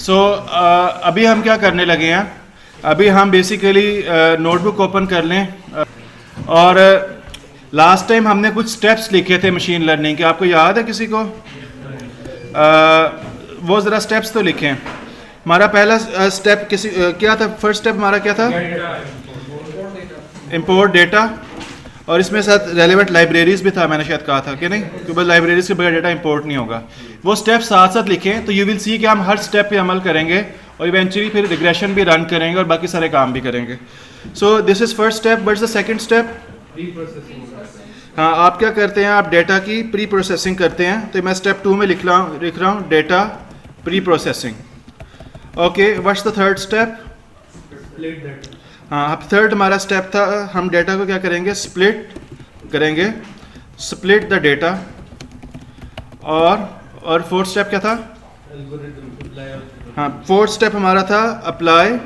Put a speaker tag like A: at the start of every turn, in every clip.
A: अभी हम क्या करने लगे हैं, अभी हम बेसिकली नोटबुक ओपन कर लें और लास्ट टाइम हमने कुछ स्टेप्स लिखे थे मशीन लर्निंग के, आपको याद है किसी को? वो ज़रा स्टेप्स तो लिखें। हमारा पहला स्टेप क्या था? फर्स्ट स्टेप हमारा क्या था? इंपोर्ट डेटा, और इसमें साथ रेलेवेंट लाइब्रेरीज भी था, मैंने शायद कहा था कि नहीं, क्योंकि लाइब्रेरीज के बगैर डेटा इंपोर्ट नहीं होगा। वो स्टेप साथ साथ लिखें तो यू विल सी कि हम हर स्टेप पे अमल करेंगे और इवेंचुअली फिर रिग्रेशन भी रन करेंगे और बाकी सारे काम भी करेंगे। So this is first step. What's the second step? हाँ, आप क्या करते हैं? आप डेटा की प्री प्रोसेसिंग करते हैं। तो मैं स्टेप 2 में लिख रहा हूँ data pre processing. Okay, what's the third step? हाँ, अब थर्ड हमारा स्टेप था, हम डेटा को क्या करेंगे? स्प्लिट करेंगे, स्प्लिट द डेटा। और फोर्थ स्टेप क्या था? हाँ, फोर्थ स्टेप हमारा था अप्लाई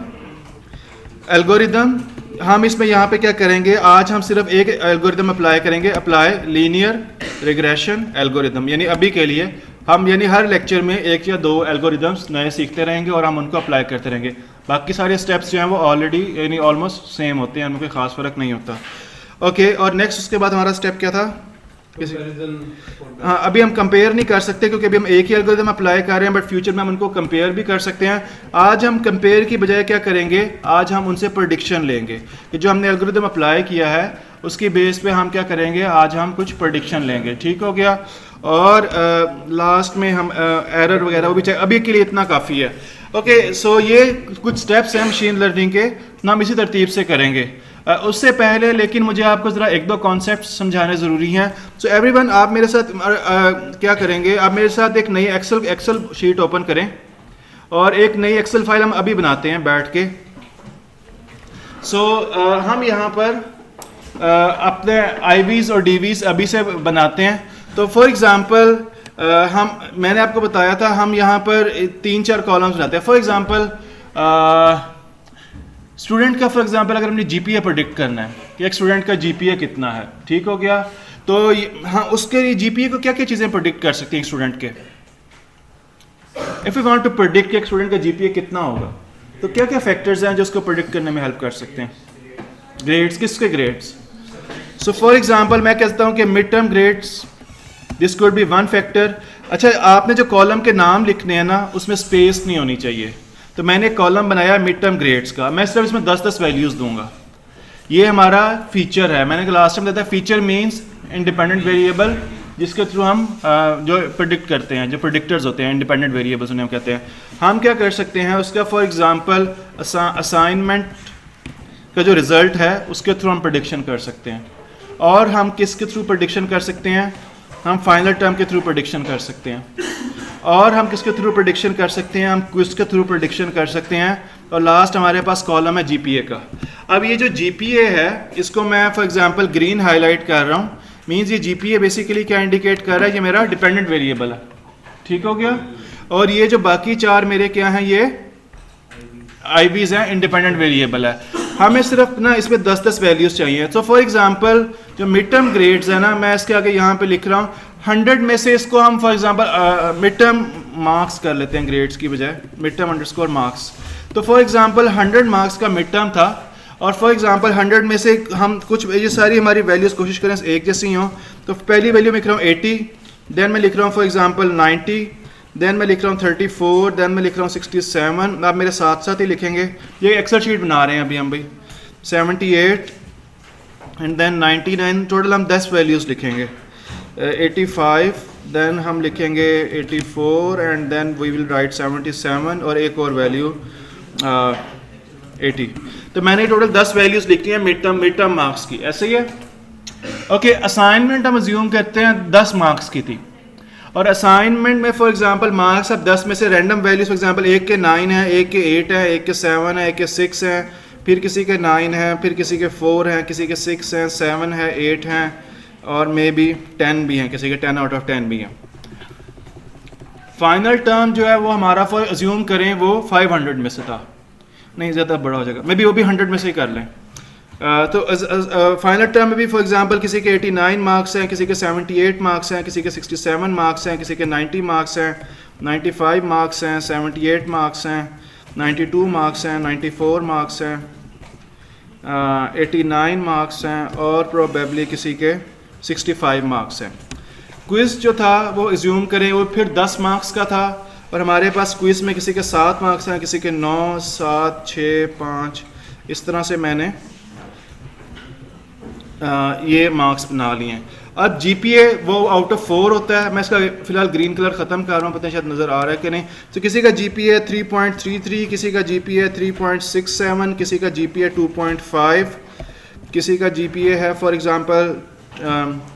A: एल्गोरिदम। हम इसमें यहाँ पे क्या करेंगे? आज हम सिर्फ एक एल्गोरिदम अप्लाई करेंगे, अप्लाई लीनियर रिग्रेशन एल्गोरिदम। यानी अभी के लिए हम हर लेक्चर में एक या दो एल्गोरिदम्स नए सीखते रहेंगे और हम उनको अप्लाई करते रहेंगे। बाकी सारे स्टेप्स जो हैं वो ऑलरेडी यानी ऑलमोस्ट सेम होते हैं, उनमें कोई खास फर्क नहीं होता। ओके, और नेक्स्ट उसके बाद हमारा स्टेप क्या था? हाँ, अभी हम कंपेयर नहीं कर सकते क्योंकि अभी हम एक ही एल्गोरिदम अप्लाई कर रहे हैं, बट फ्यूचर में हम उनको कंपेयर भी कर सकते हैं। आज हम कंपेयर की बजाय क्या करेंगे? आज हम उनसे प्रेडिक्शन लेंगे कि जो हमने एल्गोरिदम अप्लाई किया है उसकी बेस पे हम क्या करेंगे? आज हम कुछ प्रेडिक्शन लेंगे। ठीक हो गया? और लास्ट में हम एरर वगैरह वो भी अभी के लिए इतना काफ़ी है। ओके, सो ये कुछ स्टेप्स हैं मशीन लर्निंग के, हम इसी तरतीब से करेंगे। उससे पहले लेकिन मुझे आपको ज़रा एक दो कॉन्सेप्ट समझाने ज़रूरी हैं। सो एवरीवन, आप मेरे साथ क्या करेंगे? आप मेरे साथ एक नई एक्सेल शीट ओपन करें और एक नई एक्सेल फाइल हम अभी बनाते हैं बैठ के। हम यहाँ पर अपने आईवीज़ और डीवीज़ अभी से बनाते हैं। तो फॉर एग्ज़ाम्पल मैंने आपको बताया था हम यहाँ पर 3-4 कॉलम्स बनाते हैं। फॉर एग्ज़ाम्पल स्टूडेंट का, फॉर एग्जांपल अगर हमने जीपीए प्रेडिक्ट करना है कि एक स्टूडेंट का जीपीए कितना है, ठीक हो गया? तो हाँ, उसके लिए जीपीए को क्या क्या चीज़ें प्रेडिक्ट कर सकती हैं स्टूडेंट के? If you want to predict कि एक स्टूडेंट का जीपीए कितना होगा, तो क्या क्या फैक्टर्स हैं जो उसको प्रेडिक्ट करने में हेल्प कर सकते हैं? ग्रेड्स, किसके ग्रेड्स? सो फॉर एग्जाम्पल मैं कहता हूँ कि mid term grades, this could be one factor. अच्छा, आपने जो कॉलम के नाम लिखने हैं ना, उसमें स्पेस नहीं होनी चाहिए। तो मैंने एक कॉलम बनाया मिड टर्म ग्रेड्स का, मैं सिर्फ इसमें 10-10 वैल्यूज़ दूंगा। ये हमारा फीचर है, मैंने लास्ट टाइम बताया फीचर मींस इंडिपेंडेंट वेरिएबल, जिसके थ्रू हम जो प्रेडिक्ट करते हैं, जो प्रेडिक्टर्स होते हैं इंडिपेंडेंट वेरिएबल्स उन्हें हम कहते हैं। हम क्या कर सकते हैं उसका? फॉर एग्जांपल असाइनमेंट का जो रिजल्ट है उसके थ्रू हम प्रेडिक्शन कर सकते हैं। और हम किसके थ्रू प्रेडिक्शन कर सकते हैं? हम फाइनल टर्म के थ्रू प्रेडिक्शन कर सकते हैं। और हम किसके थ्रू प्रेडिक्शन कर सकते हैं? हम क्विज के थ्रू प्रेडिक्शन कर सकते हैं। और लास्ट हमारे पास कॉलम है जीपीए का। अब ये जो जीपीए है इसको मैं फॉर एग्जांपल ग्रीन हाईलाइट कर रहा हूँ, मींस ये जीपीए बेसिकली क्या इंडिकेट कर रहा है? ये मेरा डिपेंडेंट वेरिएबल है। ठीक हो गया? और ये जो बाकी 4 मेरे क्या हैं? ये आईवीज हैं, इंडिपेंडेंट वेरिएबल है। हमें सिर्फ ना इसमें 10-10 वैल्यूज चाहिए। तो फॉर एग्जांपल जो मिड टर्म ग्रेड्स है ना, मैं इसके आगे यहाँ पे लिख रहा हूँ 100 में से इसको हम for example mid term marks कर लेते हैं, ग्रेड्स की बजाय मिड टर्म अंडरस्कोर मार्क्स। तो फॉर एग्जांपल 100 मार्क्स का मिड टर्म था और फॉर एग्जांपल 100 में से हम कुछ, ये सारी हमारी वैल्यूज कोशिश करें एक जैसी हो। तो पहली वैल्यू मैं लिख रहा हूँ 80, देन मैं लिख रहा हूँ फॉर एग्जांपल 90, देन मैं लिख रहा हूँ 34, देन मैं लिख रहा हूँ 67। आप मेरे साथ साथ ही लिखेंगे, ये एक्सेल शीट बना रहे हैं अभी हम भाई। 78 एंड देन 99, टोटल हम 10 वैल्यूज़ लिखेंगे। 85, देन हम लिखेंगे 84 and then we will write 77 और एक और वैल्यू 80। तो मैंने टोटल 10 वैल्यूज़ लिखी हैं मिड टर्म मार्क्स की, ऐसे ही है। ओके, असाइनमेंट हम अज्यूम करते हैं 10 मार्क्स की थी और असाइनमेंट में फॉर एग्जांपल मार्क्स अब 10 में से रैंडम वैल्यूज, फॉर एग्जांपल एक के 9 है, एक के 8 है, एक के 7 है, एक के 6 हैं, फिर किसी के 9 हैं, फिर किसी के 4 हैं, किसी के 6 हैं, 7 है, 8 हैं और मे बी 10 भी हैं, किसी के 10 आउट ऑफ 10 भी हैं। फाइनल टर्म जो है वो हमारा फॉर अज्यूम करें वो 500 में से था, नहीं ज़्यादा बड़ा हो जाएगा, मे बी वो भी 100 में से ही कर लें। तो फाइनल टर्म में भी फॉर एग्जांपल किसी के 89 मार्क्स हैं, किसी के 78 मार्क्स हैं, किसी के 67 मार्क्स हैं, किसी के 90 मार्क्स हैं, 95 मार्क्स हैं, 78 मार्क्स हैं, 92 मार्क्स हैं, 94 मार्क्स हैं, 89 मार्क्स हैं और प्रोबेबली किसी के 65 मार्क्स हैं। क्विज़ जो था वो एज्यूम करें वो फिर 10 मार्क्स का था और हमारे पास क्विज़ में किसी के 7 मार्क्स हैं, किसी के 9, 7, 6, 5, इस तरह से मैंने ये मार्क्स बना लिए हैं। अब जीपीए वो आउट ऑफ 4 होता है। मैं इसका फ़िलहाल ग्रीन कलर ख़त्म कर रहा हूँ, पता नहीं शायद नज़र आ रहा है कि नहीं। तो किसी का जीपीए 3.33, किसी का जीपीए 3.67, किसी का जीपीए 2.5, किसी का जीपीए है फॉर एग्ज़ाम्पल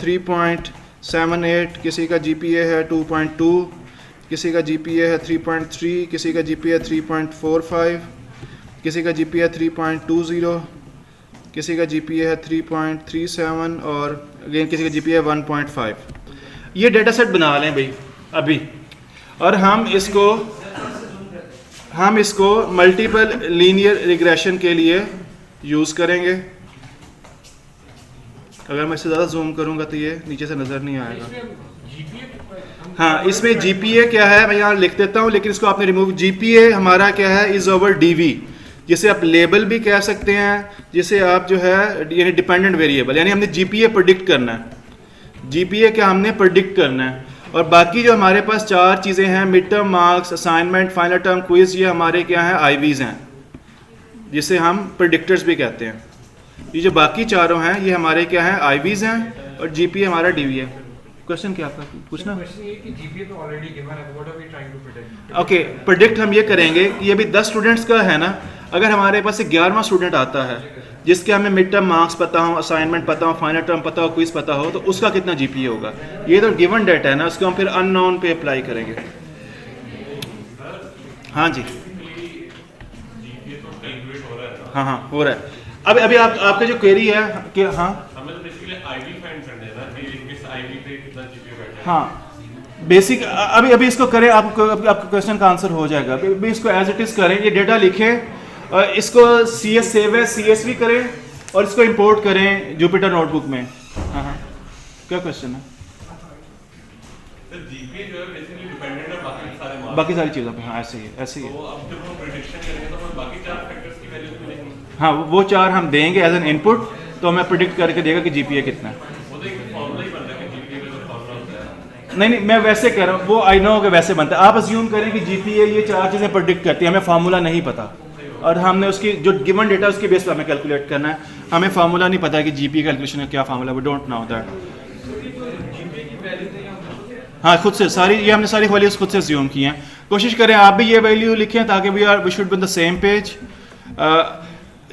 A: 3.78, किसी का जीपीए है 2.2, किसी का जीपीए है 3.3, किसी का जीपीए 3.45, किसी का जीपीए 3.20, किसी का जीपीए है 3.37 और अगेन किसी का जीपीए 1.5। ये डेटा सेट बना लें भाई अभी, और हम इसको मल्टीपल लीनियर रिग्रेशन के लिए यूज़ करेंगे। अगर मैं इससे ज़्यादा जूम करूँगा तो ये नीचे से नज़र नहीं आएगा। हाँ, इसमें जीपीए क्या है मैं यहाँ लिख देता हूँ, लेकिन इसको आपने रिमूव। जीपीए हमारा क्या है, इज़ ओवर डीवी, जिसे आप लेबल भी कह सकते हैं, जिसे आप जो है यानी डिपेंडेंट वेरिएबल, यानी हमने जीपीए प्रेडिक्ट करना है। जीपीए क्या हमने प्रेडिक्ट करना है, और बाकी जो हमारे पास 4 चीज़ें हैं, mid term marks, assignment, final term, quiz, ये हमारे क्या हैं, आईवीज़ हैं, जिसे हम प्रेडिक्टर्स भी कहते हैं। ये जो बाकी चारों हैं ये हमारे क्या हैं, आईवीज़ हैं, और जीपीए हमारा डीवी है। क्वेश्चन क्या आपका पूछना? ओके, प्रेडिक्ट हम ये करेंगे कि ये भी 10 स्टूडेंट्स का है ना। अगर हमारे पास 11वां स्टूडेंट आता है जिसके हमें मिड टर्म मार्क्स पता हो, असाइनमेंट पता हो, फाइनल टर्म पता हो, क्विज पता हो, तो उसका कितना जीपीए होगा। ये तो गिवन डेटा है ना, उसको हम फिर अननोन पे अप्लाई करेंगे। हाँ जी, हाँ हो रहा है। अभी आपका जो क्वेरी है कि हाँ बेसिक अभी इसको करें, आपका क्वेश्चन का आंसर हो जाएगा। अभी इसको एज इट इज़ करें, ये डेटा लिखें, इसको CS सेव है, CSV करें और इसको इंपोर्ट करें जुपिटर नोटबुक में। हाँ, क्या क्वेश्चन है? बाकी सारी चीज़ों पे। हाँ, ऐसे ही है। हाँ, वो 4 हम देंगे एज एन इनपुट, तो हमें प्रिडिक्ट करके देगा कि जीपीए कितना है। नहीं, मैं वैसे कह रहा हूँ, वो आई नो कि वैसे बनता है। आप अज्यूम करें कि जीपीए ये 4 चीज़ें प्रिडिक्ट करती है, हमें फार्मूला नहीं पता, और हमने उसकी जो गिवन डेटा उसके बेस पर हमें कैलकुलेट करना है। हमें फार्मूला नहीं पता कि जीपीए कैलकुलेशन का क्या formula, we don't know that. हाँ, खुद से ये हमने सारी वैल्यूज खुद से अज्यूम की हैं। कोशिश करें आप भी ये वैल्यू लिखें ताकि we should be on the same page.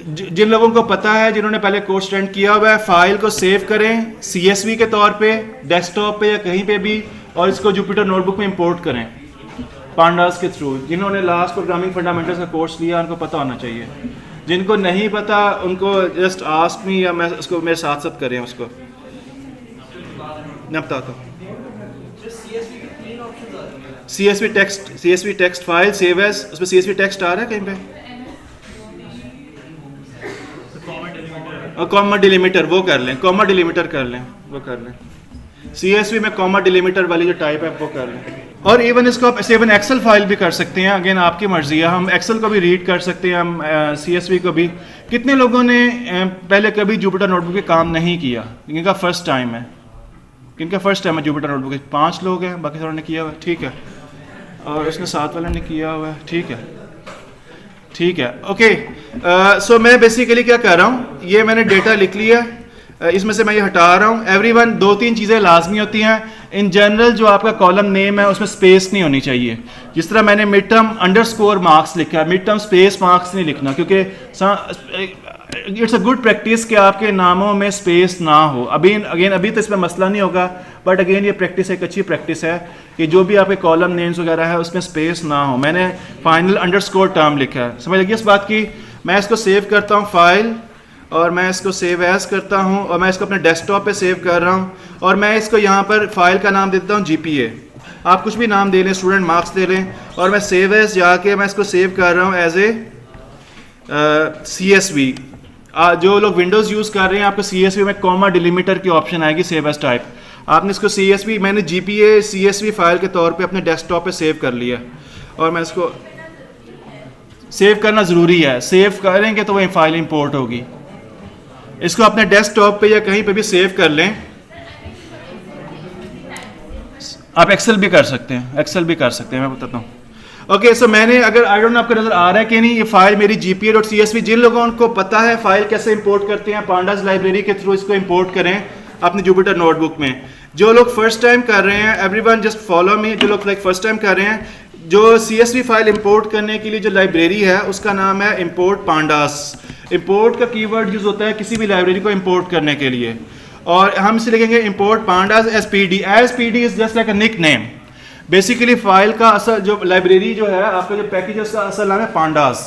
A: जिन लोगों को पता है, जिन्होंने पहले कोर्स अटेंड किया हुआ है, फाइल को सेव करें CSV के तौर पे, डेस्कटॉप पे या कहीं पे भी, और इसको जुपिटर नोटबुक में इंपोर्ट करें पांडास के थ्रू। जिन्होंने लास्ट प्रोग्रामिंग फंडामेंटल्स का कोर्स लिया उनको पता होना चाहिए। जिनको नहीं पता उनको जस्ट आस्क मी, या मैं उसको मेरे साथ करें उसको। मैं बताता हूँ। CSV text file save as, उसमें CSV टेक्स्ट आ रहा है कहीं पे, और कॉमा डिलीमीटर वो कर लें, कॉमा डिलीमीटर कर लें, वो कर लें। CSV में कॉमा डिलीमीटर वाली जो टाइप है वो कर लें। और इवन इसको आप सेवन एक्सेल फाइल भी कर सकते हैं, अगेन आपकी मर्जी है। हम एक्सेल को भी रीड कर सकते हैं, हम CSV को भी। कितने लोगों ने पहले कभी जुपिटर नोटबुक पे काम नहीं किया? इनका फर्स्ट टाइम है। किनका फर्स्ट टाइम है जुपिटर नोटबुक? 5 लोग हैं, बाकी सारों ने किया हुआ है, ठीक है। और इसने 7 वाले ने किया हुआ है, ठीक है, ओके। सो मैं बेसिकली क्या कर रहा हूँ, ये मैंने डेटा लिख लिया, इसमें से मैं ये हटा रहा हूँ। एवरीवन 2-3 चीज़ें लाजमी होती हैं। इन जनरल जो आपका कॉलम नेम है उसमें स्पेस नहीं होनी चाहिए। जिस तरह मैंने मिड टर्म अंडरस्कोर मार्क्स लिखा है, मिड टर्म स्पेस मार्क्स नहीं लिखना, क्योंकि इट्स अ गुड प्रैक्टिस कि आपके नामों में स्पेस ना हो। अभी तो इसमें मसला नहीं होगा, बट अगेन ये प्रैक्टिस एक अच्छी प्रैक्टिस है कि जो भी आपके कॉलम नेम्स वगैरह है उसमें स्पेस ना हो। मैंने फाइनल अंडरस्कोर टर्म लिखा है, समझ लगी इस बात की। मैं इसको सेव करता हूँ फाइल, और मैं इसको सेव एज करता हूँ, और मैं इसको अपने डेस्कटॉप पे सेव कर रहा हूँ, और मैं इसको यहाँ पर फाइल का नाम देता हूँ GPA। आप कुछ भी नाम दे लें, स्टूडेंट मार्क्स दे लें, और मैं सेव एज जाके मैं इसको सेव कर रहा हूँ एज ए CSV। जो लोग विंडोज़ यूज़ कर रहे हैं, आपको CSV में कॉमा डिलीमीटर की ऑप्शन आएगी, सेव एज टाइप। आपने इसको CSV, मैंने GPA CSV फाइल के तौर पे अपने डेस्कटॉप पे सेव कर लिया और मैं इसको सेव करना ज़रूरी है, सेव करेंगे तो वही फाइल इंपोर्ट होगी। इसको अपने डेस्कटॉप पे या कहीं पे भी सेव कर लें। आप एक्सेल भी कर सकते हैं, एक्सेल भी कर सकते हैं, मैं बताता हूँ। ओके सो मैंने, अगर आई डोंट नो आपको नजर आ रहा है कि नहीं, ये फाइल मेरी gpa.csv, जिन लोगों को पता है फाइल कैसे इंपोर्ट करते हैं, पांडास लाइब्रेरी के थ्रू इसको इंपोर्ट करें अपने जुपिटर नोटबुक में। जो लोग फर्स्ट टाइम कर रहे हैं, एवरीवन जस्ट फॉलो मी, जो लोग फर्स्ट टाइम कर रहे हैं, जो CSV फाइल इंपोर्ट करने के लिए जो लाइब्रेरी है उसका नाम है इंपोर्ट पांडास। इंपोर्ट का कीवर्ड यूज होता है किसी भी लाइब्रेरी को इंपोर्ट करने के लिए, और हम इसे लिखेंगे import pandas as PD। As PD is just like a nick name. Basically file का असल जो लाइब्रेरी जो है, आपका जो पैकेज है उसका असल नाम है पांडास।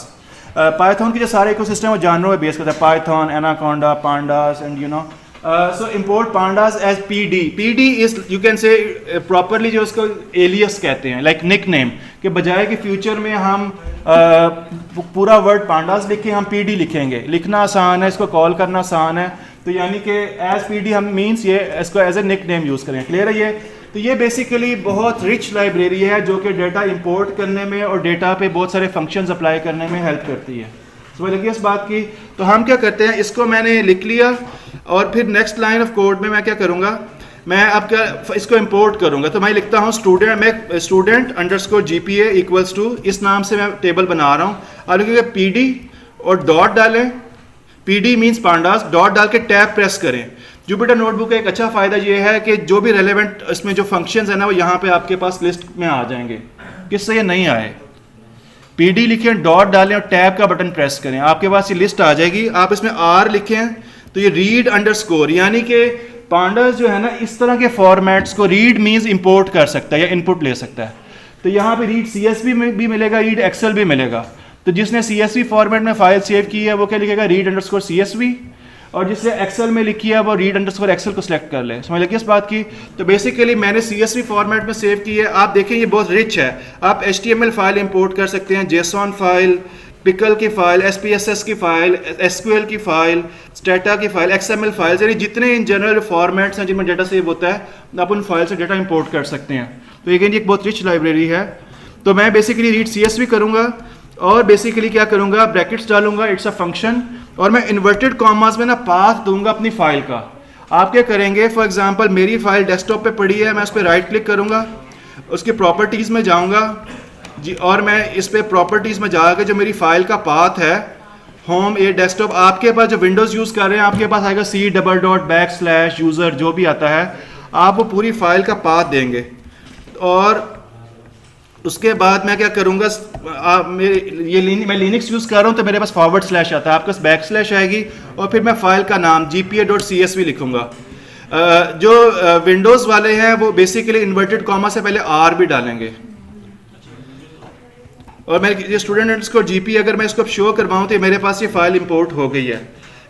A: पाइथन के जो सारे इकोसिस्टम वो जानवरों पे बेस करता है, Python, Anaconda, pandas and you know. So import pandas as PD। PD is, you can say properly जो उसको एलियस कहते हैं, लाइक निक नेम, के बजाय कि फ्यूचर में हम पूरा वर्ड पांडास लिखें, हम PD लिखेंगे। लिखना आसान है, इसको कॉल करना आसान है, तो यानी कि एज PD हम मीन्स ये इसको as a nick name use करें। क्लियर है ये? तो ये बेसिकली बहुत रिच लाइब्रेरी है जो कि डेटा इंपोर्ट करने में और डेटा पे बहुत सारे फंक्शंस अप्लाई करने में हेल्प करती है। समझ लगी इस बात की? तो हम क्या करते हैं, इसको मैंने लिख लिया और फिर नेक्स्ट लाइन ऑफ कोड में मैं क्या करूँगा, मैं अब क्या इसको इंपोर्ट करूँगा। तो मैं लिखता हूँ student underscore GPA equals to, इस नाम से मैं टेबल बना रहा हूँ। अब लिखेंगे PD और डॉट डालें, PD मीन्स पांडास, डॉट डाल के टैब प्रेस करें। जुपिटर नोटबुक का एक अच्छा फ़ायदा ये है कि जो भी रेलेवेंट इसमें जो फंक्शंस है ना, वो यहाँ पे आपके पास लिस्ट में आ जाएंगे। किससे ये नहीं आए, PD लिखें, डॉट डालें और टैब का बटन प्रेस करें, आपके पास ये लिस्ट आ जाएगी। आप इसमें R लिखें तो ये रीड अंडरस्कोर, यानी कि पांडास जो है ना, इस तरह के फॉर्मेट्स को रीड मीन्स इंपोर्ट कर सकता है या इनपुट ले सकता है। तो यहाँ पे रीड CSV में भी मिलेगा, रीड एक्सेल भी मिलेगा। तो जिसने CSV फॉर्मेट में फाइल सेव की है वो क्या लिखेगा, रीड अंडरस्कोर CSV, और जिसने एक्सेल में लिखी है वो रीड अंडरस्कोर एक्सेल को सिलेक्ट कर ले। समझ लगी इस बात की? तो बेसिकली मैंने CSV फॉर्मेट में सेव की है। आप देखें ये बहुत रिच है। आप HTML फाइल इंपोर्ट कर सकते हैं, JSON फाइल, पिकल की फाइल, SPSS की फाइल, SQL की फाइल, स्टेटा की फाइल, XML फाइल्स, यानी जितने इन जनरल फॉर्मेट्स हैं जिनमें डाटा सेव होता है, आप उन फाइल से डाटा इंपोर्ट कर सकते हैं। तो अगेन ये एक बहुत रिच लाइब्रेरी है। तो मैं बेसिकली रीड CSV करूँगा और बेसिकली क्या करूँगा, ब्रैकेट्स डालूंगा, इट्स अ फंक्शन, और मैं इन्वर्टेड कॉमास में ना पाथ दूंगा अपनी फाइल का। आप क्या करेंगे, फॉर एग्जांपल मेरी फाइल डेस्कटॉप पे पड़ी है, मैं उस पर राइट क्लिक करूंगा, उसकी प्रॉपर्टीज़ में जाऊंगा जी, और मैं इस पे प्रॉपर्टीज़ में जाकर जो मेरी फाइल का पाथ है, होम ए डेस्कटॉप, आपके पास जो विंडोज़ यूज़ कर रहे हैं आपके पास आएगा C//user जो भी आता है, आप वो पूरी फाइल का पाथ देंगे। और उसके बाद मैं क्या करूँगा, मैं लिनक्स यूज़ कर रहा हूँ तो मेरे पास // आता है, आपके पास बैकस्लैश आएगी, और फिर मैं फाइल का नाम gpa.csv लिखूँगा। जो विंडोज़ वाले हैं वो बेसिकली इन्वर्टेड कॉमा से पहले R भी डालेंगे। और मैं ये स्टूडेंट अंडरस्कोर GPA अगर मैं इसको शो करवाऊँ तो मेरे पास ये फाइल इंपोर्ट हो गई है।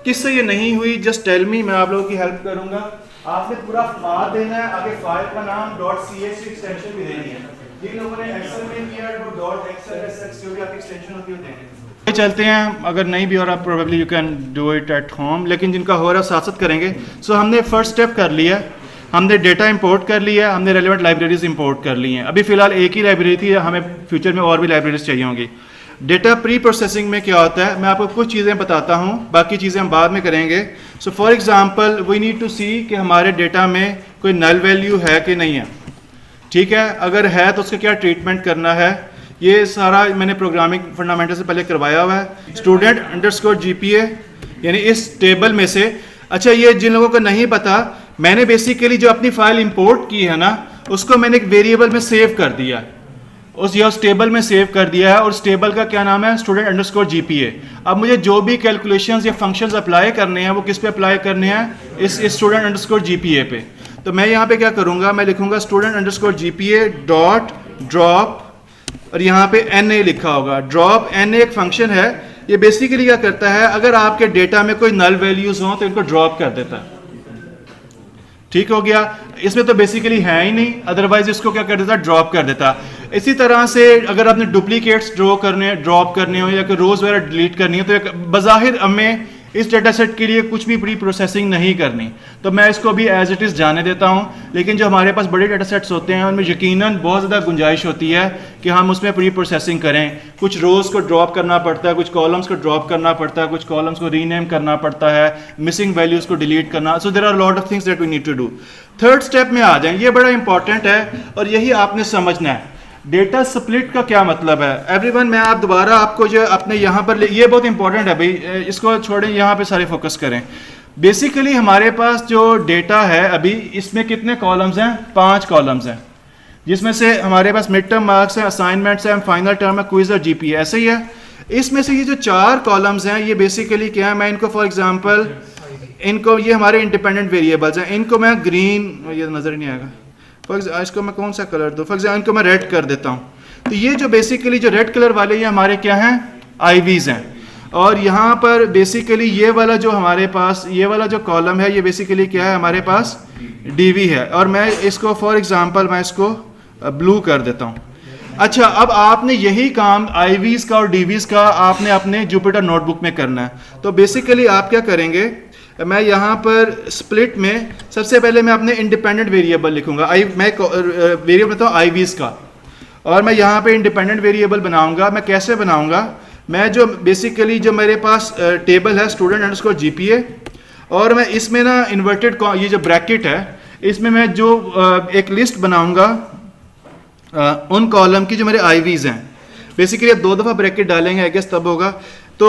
A: किससे ये नहीं हुई, जस्ट टेल मी, मैं आप लोगों की हेल्प करूँगा। आपने पूरा पाथ देना है, आगे फाइल का नाम .csv एक्सटेंशन भी देनी है। जिन लोगों ने एक्सेल में किया वो .xlsx जो भी आपकी एक्सटेंशन होती है देंगे। चलते हैं, अगर नहीं भी हो रहा probably you can do it at home, लेकिन जिनका हो रहा है साथ साथ करेंगे। सो हमने फर्स्ट स्टेप कर लिया, हमने डेटा इंपोर्ट कर लिया, हमने रेलेवेंट लाइब्रेरीज इंपोर्ट कर ली हैं। अभी फिलहाल एक ही लाइब्रेरी थी, हमें फ्यूचर में और भी लाइब्रेरीज चाहिए होंगी। डेटा प्री प्रोसेसिंग में क्या होता है, मैं आपको कुछ चीज़ें बताता हूँ, बाकी चीज़ें हम बाद में करेंगे। So for example we need to see कि हमारे डेटा में कोई नल वैल्यू है कि नहीं है। ठीक है, अगर है तो उसका क्या ट्रीटमेंट करना है, ये सारा मैंने प्रोग्रामिंग फंडामेंटल से पहले करवाया हुआ है। स्टूडेंट अंडरस्कोर GPA यानी इस टेबल में से, अच्छा ये जिन लोगों को नहीं पता, मैंने बेसिकली जो अपनी फाइल इंपोर्ट की है ना, उसको मैंने एक वेरिएबल में सेव कर दिया, उस टेबल में सेव कर दिया है, और उस टेबल का क्या नाम है, स्टूडेंट अंडरस्कोर GPA। अब मुझे जो भी कैलकुलेशंस या फंक्शंस अप्लाई करने हैं वो किस पे अप्लाई करने हैं, इस स्टूडेंट अंडरस्कोर GPA पे। तो मैं यहाँ पे क्या करूँगा, मैं लिखूँगा student underscore GPA dot drop, और यहाँ पे NA लिखा होगा। ड्रॉप NA एक फंक्शन है, ये बेसिकली क्या करता है, अगर आपके डेटा में कोई नल वैल्यूज हों तो इनको ड्रॉप कर देता है। ठीक हो गया, इसमें तो बेसिकली है ही नहीं, अदरवाइज इसको क्या कर देता, ड्रॉप कर देता। इसी तरह से अगर आपने डुप्लीकेट्स ड्रॉप करने हो या कोई रोज वगैरह डिलीट करनी है, तो एक बज़ाहिर हमें इस डेटा सेट के लिए कुछ भी प्री प्रोसेसिंग नहीं करनी, तो मैं इसको भी एज इट इज़ जाने देता हूँ। लेकिन जो हमारे पास बड़े डेटा सेट्स होते हैं उनमें यकीनन बहुत ज़्यादा गुंजाइश होती है कि हम उसमें प्री प्रोसेसिंग करें। कुछ रोज़ को ड्रॉप करना पड़ता है, कुछ कॉलम्स को ड्रॉप करना पड़ता है, कुछ कॉलम्स को रीनेम करना पड़ता है, मिसिंग वैल्यूज़ को डिलीट करना। So there are lot of things that we need to do. Third step में आ जाएं, ये बड़ा इंपॉर्टेंट है और यही आपने समझना है। डेटा स्प्लिट का क्या मतलब है एवरीवन? मैं आप दोबारा आपको जो अपने यहाँ पर ये बहुत इंपॉर्टेंट है भाई, इसको छोड़ें, यहाँ पे सारे फोकस करें। बेसिकली हमारे पास जो डेटा है अभी, इसमें कितने कॉलम्स हैं? 5 कॉलम्स हैं, जिसमें से हमारे पास मिड टर्म मार्क्स हैं, असाइनमेंट्स हैं, फाइनल टर्म है, क्विज और जीपीए, ऐसे ही है। इसमें से ये जो 4 कॉलम्स हैं ये बेसिकली क्या है, मैं इनको फॉर एग्जाम्पल इनको, ये हमारे इंडिपेंडेंट वेरिएबल्स हैं, इनको मैं ग्रीन, ये नज़र ही नहीं आएगा, इसको मैं कौन सा कलर दूँ, फॉर एग्जाम्पल इनको मैं रेड कर देता हूँ। तो ये जो बेसिकली जो रेड कलर वाले ये हमारे क्या हैं? आईवीज़ हैं। और यहाँ पर बेसिकली ये वाला जो हमारे पास ये वाला जो कॉलम है ये बेसिकली क्या है? हमारे पास डीवी है। और मैं इसको फॉर एग्जांपल मैं इसको ब्लू कर देता हूँ। अच्छा, अब आपने यही काम आईवीज़ का और डीवीज़ का आपने अपने जुपिटर नोटबुक में करना है। तो बेसिकली आप क्या करेंगे, मैं यहाँ पर स्प्लिट में सबसे पहले मैं अपने इंडिपेंडेंट वेरिएबल लिखूंगा। मैं वेरिएबल बताऊँ आईवीज़ का, और मैं यहाँ पे इंडिपेंडेंट वेरिएबल बनाऊंगा। मैं कैसे बनाऊंगा, मैं जो बेसिकली जो मेरे पास टेबल है स्टूडेंट अंडरस्कोर जीपीए, और मैं इसमें ना इन्वर्टेड ये जो ब्रैकेट है इसमें मैं जो एक लिस्ट बनाऊंगा उन कॉलम की जो मेरे आईवीज़ हैं। बेसिकली 2 दफ़ा ब्रैकेट डालेंगे, आई गेस तब होगा। तो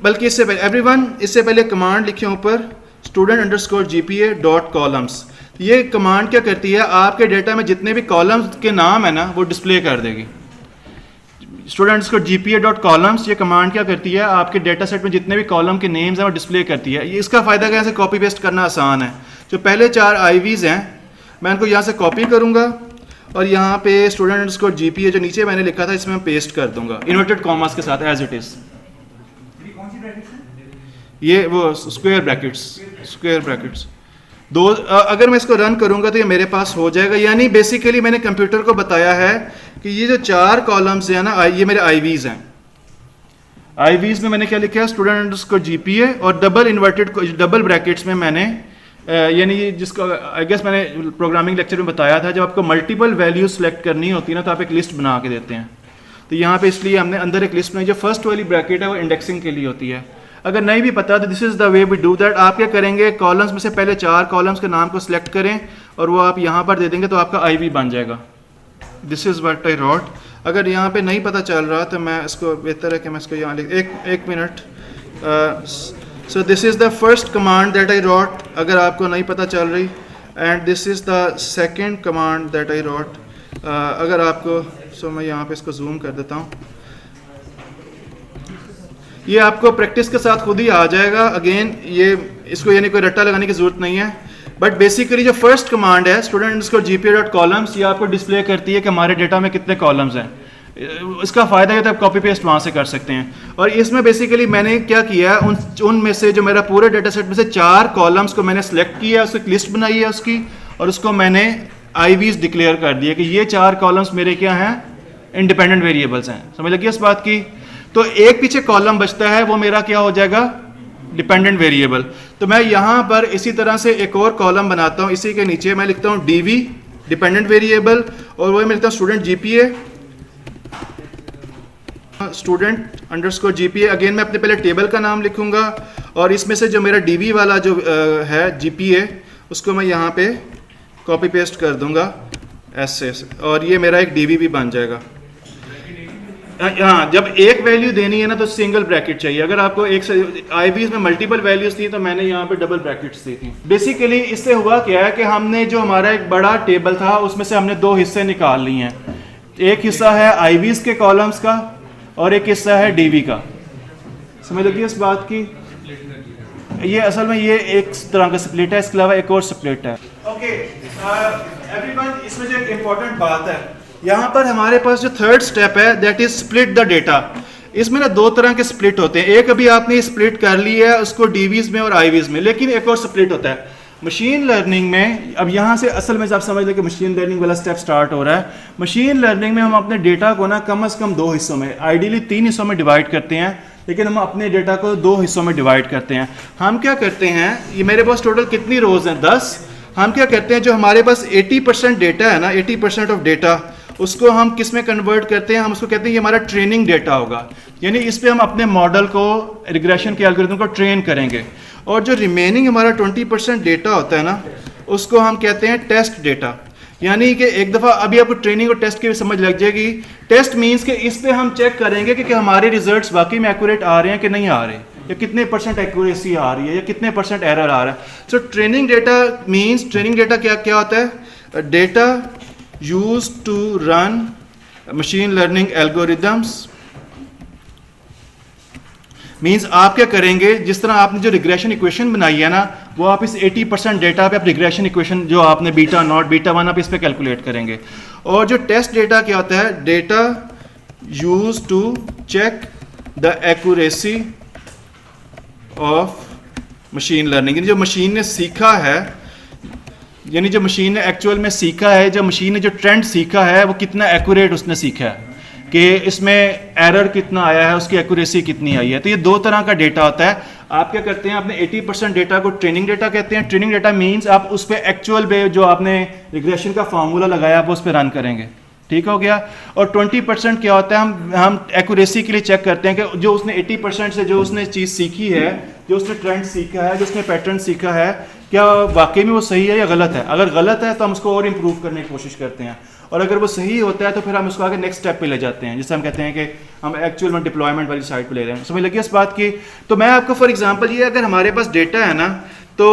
A: बल्कि इससे पहले एवरीवन, इससे पहले कमांड लिखे ऊपर student underscore GPA dot columns. ये कमांड क्या करती है, आपके डेटा में जितने भी कॉलम्स के नाम है ना वो डिस्प्ले कर देगी। Student underscore GPA dot columns, ये कमांड क्या करती है, आपके डेटा सेट में जितने भी कॉलम के नेम्स हैं वो डिस्प्ले करती है। ये इसका फ़ायदा क्या है, कॉपी पेस्ट करना आसान है। जो पहले 4 आईवीज़ हैं मैं इनको यहाँ से कॉपी करूँगा और यहाँ पे स्टूडेंट अंडरस्कोर जीपीए जो नीचे मैंने लिखा था इसमें पेस्ट कर दूंगा इन्वर्टेड कॉमास के साथ एज इट इज़। ये वो स्क्वायर ब्रैकेट्स 2। अगर मैं इसको रन करूंगा तो ये मेरे पास हो जाएगा। यानी बेसिकली मैंने कंप्यूटर को बताया है कि ये जो 4 कॉलम्स हैं ना, ये मेरे आईवीज़ हैं। आईवीज़ में मैंने क्या लिखा है, स्टूडेंट अंडरस्कोर जीपीए, और डबल ब्रैकेट्स में मैंने यानी ये जिसको आई गेस मैंने प्रोग्रामिंग लेक्चर में बताया था, जब आपको मल्टीपल वैल्यूज सेलेक्ट करनी होती है ना तो आप एक लिस्ट बना के देते हैं। तो यहाँ पे इसलिए हमने अंदर एक लिस्ट बनाई। जो फर्स्ट वाली ब्रैकेट है वो इंडेक्सिंग के लिए होती है। अगर नहीं भी पता तो this is the way we do that. आप क्या करेंगे, कॉलम्स में से पहले 4 कॉलम्स के नाम को सिलेक्ट करें और वो आप यहाँ पर दे देंगे तो आपका आईवी बन जाएगा। This is what I wrote. अगर यहाँ पे नहीं पता चल रहा तो मैं इसको, बेहतर है कि मैं इसको यहाँ लिख, एक minute. So this is the first command that I wrote, अगर आपको नहीं पता चल रही, and this is the second command that I wrote. अगर आपको, सो मैं यहाँ पे इसको जूम कर देता हूँ। ये आपको प्रैक्टिस के साथ खुद ही आ जाएगा। अगेन ये इसको यानी कोई रट्टा लगाने की जरूरत नहीं है। बट बेसिकली जो फर्स्ट कमांड है student underscore GPA dot columns, ये आपको डिस्प्ले करती है कि हमारे डेटा में कितने कॉलम्स हैं। इसका फ़ायदा ये तो आप कॉपी पेस्ट वहाँ से कर सकते हैं। और इसमें बेसिकली मैंने क्या किया है, उनमें से जो मेरा पूरे डेटा सेट में से 4 कॉलम्स को मैंने सेलेक्ट किया, उसकी एक लिस्ट बनाई है उसकी, और उसको मैंने आईवीज़ डिक्लेयर कर दिया कि ये 4 कॉलम्स मेरे क्या हैं, इंडिपेंडेंट वेरिएबल्स हैं। समझ लगी इस बात की? तो एक पीछे कॉलम बचता है, वो मेरा क्या हो जाएगा, डिपेंडेंट वेरिएबल। तो मैं यहाँ पर इसी तरह से एक और कॉलम बनाता हूँ, इसी के नीचे मैं लिखता हूँ डीवी डिपेंडेंट वेरिएबल, और वो मैं लिखता हूँ student GPA student underscore GPA. Again मैं अपने पहले टेबल का नाम लिखूंगा और इसमें से जो मेरा डीवी वाला जो है जीपीए उसको मैं यहाँ पे कॉपी पेस्ट कर दूंगा ऐसे, और ये मेरा एक डीवी भी बन जाएगा। हाँ, जब एक वैल्यू देनी है ना तो सिंगल ब्रैकेट चाहिए। अगर आपको एक आईवीज़ में मल्टीपल वैल्यूज थी तो मैंने यहाँ पे डबल ब्रैकेट्स दी थी। बेसिकली इससे हुआ क्या है कि हमने जो हमारा एक बड़ा टेबल था उसमें से हमने 2 हिस्से निकाल लिए हैं। एक हिस्सा है आईवीज़ के कॉलम्स का और एक हिस्सा है डीवी का। समझ लगी इस बात की? ये असल में ये एक तरह का स्प्लिट है, इसके अलावा एक और स्प्लिट है। ओके एवरीवन, इसमें जो एक इम्पोर्टेंट बात है, यहाँ पर हमारे पास जो थर्ड स्टेप है that is split the data. इसमें ना 2 तरह के स्प्लिट होते हैं। एक अभी आपने स्प्लिट कर ली है उसको डीवीज में और आईवीज में, लेकिन एक और स्प्लिट होता है। मशीन लर्निंग में अब यहाँ से असल में आप समझ लें कि मशीन लर्निंग वाला स्टेप स्टार्ट हो रहा है। मशीन लर्निंग में हम अपने डेटा को ना कम से कम 2 हिस्सों में, आइडियली 3 हिस्सों में डिवाइड करते हैं, लेकिन हम अपने डेटा को 2 हिस्सों में डिवाइड करते हैं। हम क्या करते हैं, ये मेरे पास टोटल कितनी रोज हैं, 10। हम क्या करते हैं, जो हमारे पास 80% डेटा है ना, 80% ऑफ डेटा, उसको हम किस में कन्वर्ट करते हैं, हम उसको कहते हैं ये हमारा ट्रेनिंग डेटा होगा, यानी इस पे हम अपने मॉडल को, रिग्रेशन के एल्गोरिथम को ट्रेन करेंगे। और जो रिमेनिंग हमारा 20% डेटा होता है ना, उसको हम कहते हैं टेस्ट डेटा। यानी कि एक दफ़ा अभी आपको ट्रेनिंग और टेस्ट की समझ लग जाएगी। टेस्ट मीन्स कि इस पे हम चेक करेंगे कि हमारे रिजल्ट्स वाकई में एक्यूरेट आ रहे हैं कि नहीं आ रहे, या कितने % एक्यूरेसी आ रही है, या कितने % एरर आ रहा है। So training data means, training data क्या क्या होता है, data used to run machine learning algorithms. Means आप क्या करेंगे, जिस तरह आपने जो रिग्रेशन इक्वेशन बनाई है ना, वो आप इस 80% डेटा पे आप रिग्रेशन इक्वेशन जो आपने बीटा नॉट बीटा वन आप इस पे कैलकुलेट करेंगे। और जो टेस्ट डेटा क्या होता है, data used to check the accuracy of machine learning, यानी जो मशीन ने सीखा है, यानी जो मशीन ने एक्चुअल में सीखा है, जो मशीन ने जो ट्रेंड सीखा है वो कितना एक्यूरेट उसने सीखा है, कि इसमें एरर कितना आया है, उसकी एक्यूरेसी कितनी आई है। तो ये 2 तरह का डेटा होता है। आप क्या करते हैं, अपने 80% डेटा को ट्रेनिंग डेटा कहते हैं। ट्रेनिंग डेटा मींस आप उस पर एक्चुअल पे जो आपने रिग्रेशन का फार्मूला लगाया आप उस पर रन करेंगे, ठीक हो गया। और 20% क्या होता है, हम एक्यूरेसी के लिए चेक करते हैं कि जो उसने 80% से जो उसने चीज़ सीखी है, जो उसने ट्रेंड सीखा है, जो उसने पैटर्न सीखा है, क्या वाकई में वो सही है या गलत है। अगर गलत है तो हम उसको और इम्प्रूव करने की कोशिश करते हैं, और अगर वो सही होता है तो फिर हम उसको आगे नेक्स्ट स्टेप पे ले जाते हैं, जिससे हम कहते हैं कि हम एक्चुअल में डिप्लॉयमेंट वाली साइड पे ले रहे हैं। समझ लगी इस बात की। तो मैं आपको फॉर एग्जांपल ये, अगर हमारे पास डेटा है ना, तो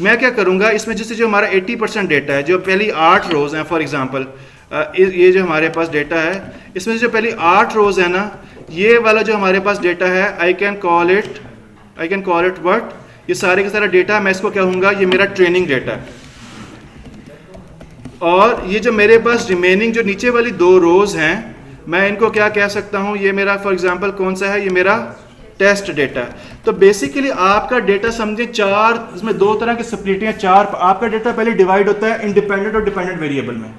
A: मैं क्या करूँगा, इसमें जैसे जो हमारा 80% डेटा है, जो पहली 8 रोज़ हैं फॉर एग्जाम्पल, ये जो हमारे पास डेटा है, इसमें जो पहली 8 रोज़ है ना, ये वाला जो हमारे पास डेटा है, आई कैन कॉल इट व्हाट, ये सारे का सारा डेटा मैं इसको कहूँगा ये मेरा ट्रेनिंग डेटा है। और ये जो मेरे पास रिमेनिंग जो नीचे वाली 2 रोज़ हैं, मैं इनको क्या कह सकता हूँ, ये मेरा फॉर एग्जांपल कौन सा है, ये मेरा टेस्ट डेटा है। तो बेसिकली आपका डेटा समझे 4, इसमें 2 तरह की स्प्लिटें हैं। 4 आपका डेटा पहले डिवाइड होता है इंडिपेंडेंट और डिपेंडेंट वेरिएबल में,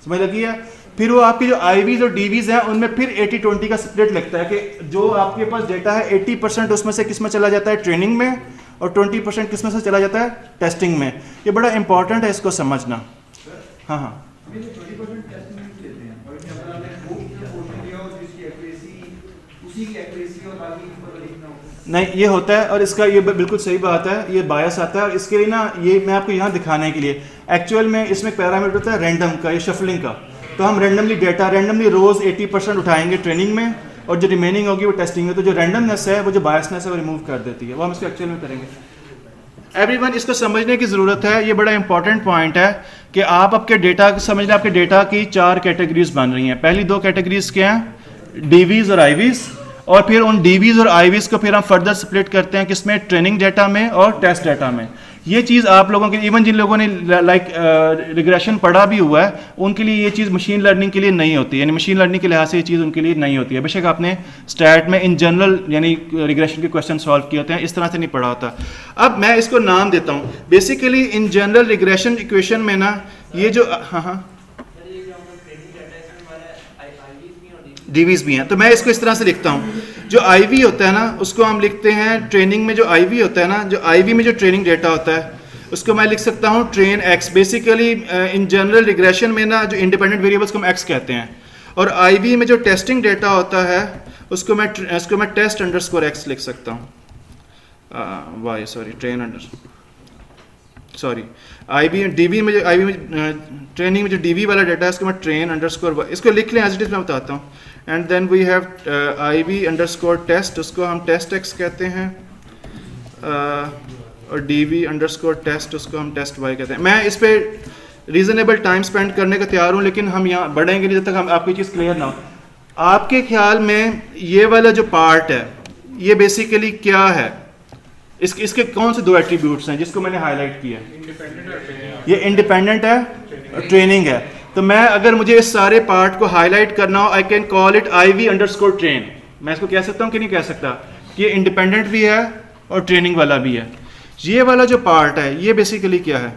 A: समझ लगी है। फिर वो आपकी जो आईवीज और डीवीज हैं उनमें फिर 80-20 का स्प्लिट लगता है, कि जो आपके पास डेटा है 80% उसमें से किस में चला जाता है, ट्रेनिंग में, और 20% किस में से चला जाता है, टेस्टिंग में। ये बड़ा इंपॉर्टेंट है इसको समझना। हाँ हाँ, नहीं ये होता है, और इसका ये बिल्कुल सही बात है, ये बायस आता है। और इसके लिए ना, ये मैं आपको यहाँ दिखाने के लिए, एक्चुअल में इसमें पैरामीटर होता है रैंडम का, ये शफलिंग का। तो हम रैंडमली डेटा, रैंडमली रोज़ 80% उठाएंगे ट्रेनिंग में, और जो रिमेनिंग होगी वो टेस्टिंग में। तो जो रैंडमनेस है, वो जो बायसनेस है, वो रिमूव कर देती है। वो हम इसको एक्चुअल में करेंगे। एवरीवन, इसको समझने की ज़रूरत है, ये बड़ा इंपॉर्टेंट पॉइंट है कि आप आपके डेटा समझ लें। आपके डेटा की 4 कैटेगरीज बन रही हैं। पहली 2 कैटेगरीज क्या हैं, डीवीज और आईवीज, और फिर उन डीवीज और आईवीज को फिर हम फर्दर स्प्लिट करते हैं किसमें, ट्रेनिंग डेटा में और टेस्ट डेटा में। ये चीज़ आप लोगों के, इवन जिन लोगों ने रिग्रेशन पढ़ा भी हुआ है, उनके लिए ये चीज़ मशीन लर्निंग के लिए नहीं होती, यानी मशीन लर्निंग के लिहाज से ये चीज़ उनके लिए नहीं होती है। बेशक आपने स्टैट में इन जनरल यानी रिग्रेशन के क्वेश्चन सॉल्व किए होते हैं, इस तरह से नहीं पढ़ा होता। अब मैं इसको नाम देता हूँ। Basically in general regression equation में ना, ये जो हाँ डीवीज भी हैं, तो मैं इसको इस तरह से लिखता हूँ। जो आईवी होता है ना, उसको हम लिखते हैं ट्रेनिंग में। जो आईवी होता है ना, जो आईवी में जो ट्रेनिंग डेटा होता है, उसको मैं लिख सकता हूँ train x. Basically in general regression में ना, जो इंडिपेंडेंट वेरिएबल्स को हम एक्स कहते हैं। और आईवी में जो टेस्टिंग डेटा होता है, उसको मैं टेस्ट अंडरस्कोर एक्स लिख सकता हूँ। Y sorry, train under sorry IV DV में जो आईवी में ट्रेनिंग में जो डीवी वाला डेटा है, उसको मैं ट्रेन अंडरस्कोर, इसको लिख लें एज इट इज, मैं बताता हूँ। And then we have IV underscore test, उसको हम टेस्ट एक्स कहते हैं। और डीवी अंडरस्कोर टेस्ट, उसको हम टेस्ट वाई कहते हैं। मैं इस पर रीजनेबल टाइम स्पेंड करने का तैयार हूँ, लेकिन हम यहाँ बढ़ेंगे नहीं जब तक हम आपकी चीज़ क्लियर ना हो। आपके ख्याल में ये वाला जो पार्ट है, ये बेसिकली क्या है, इसके कौन से 2 एट्रीब्यूट्स हैं जिसको मैंने हाईलाइट किया? ये इंडिपेंडेंट है और ट्रेनिंग है। तो मैं, अगर मुझे इस सारे पार्ट को हाईलाइट करना हो, I can call it IV underscore train. मैं इसको कह सकता हूँ कि नहीं कह सकता कि ये इंडिपेंडेंट भी है और ट्रेनिंग वाला भी है। ये वाला जो पार्ट है ये बेसिकली क्या है?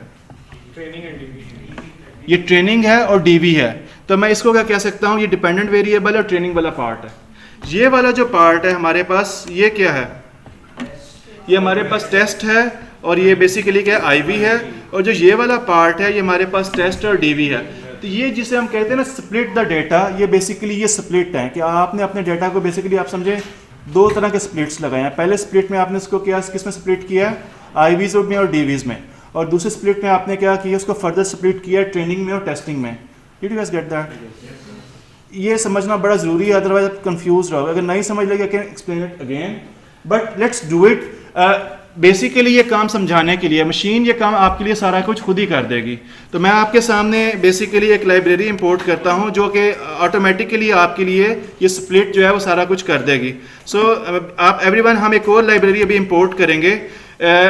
B: Training and DV.
A: ये ट्रेनिंग है और डीवी है, तो मैं इसको क्या कह सकता हूँ? ये डिपेंडेंट वेरिएबल और ट्रेनिंग वाला पार्ट है। ये वाला जो पार्ट है हमारे पास, ये क्या है? ये हमारे पास टेस्ट है, और ये बेसिकली क्या है? आईवी है। और जो ये वाला पार्ट है ये हमारे पास टेस्ट और डीवी है। तो ये जिसे हम कहते हैं ना स्प्लिट द डेटा, ये बेसिकली ये स्प्लिट है कि आपने अपने डेटा को बेसिकली आप समझे दो तरह के स्प्लिट्स लगाए हैं। पहले स्प्लिट में आपने इसको क्या किस में स्प्लिट किया है? आईवीज में और डीवीज में। और दूसरे स्प्लिट में आपने क्या किया? उसको फर्दर स्प्लिट किया ट्रेनिंग में और टेस्टिंग में। Did you guys get that? ये समझना बड़ा ज़रूरी है, अदरवाइज आप कंफ्यूज रहोगे। अगर नहीं समझ लगे, I can explain it again, but let's do it. Basically ये काम समझाने के लिए मशीन ये काम आपके लिए सारा कुछ खुद ही कर देगी। तो मैं आपके सामने बेसिकली एक लाइब्रेरी इंपोर्ट करता हूँ जो कि ऑटोमेटिकली आपके लिए ये स्प्लिट जो है वो सारा कुछ कर देगी। सो आप एवरीवन, हम एक और लाइब्रेरी अभी इंपोर्ट करेंगे।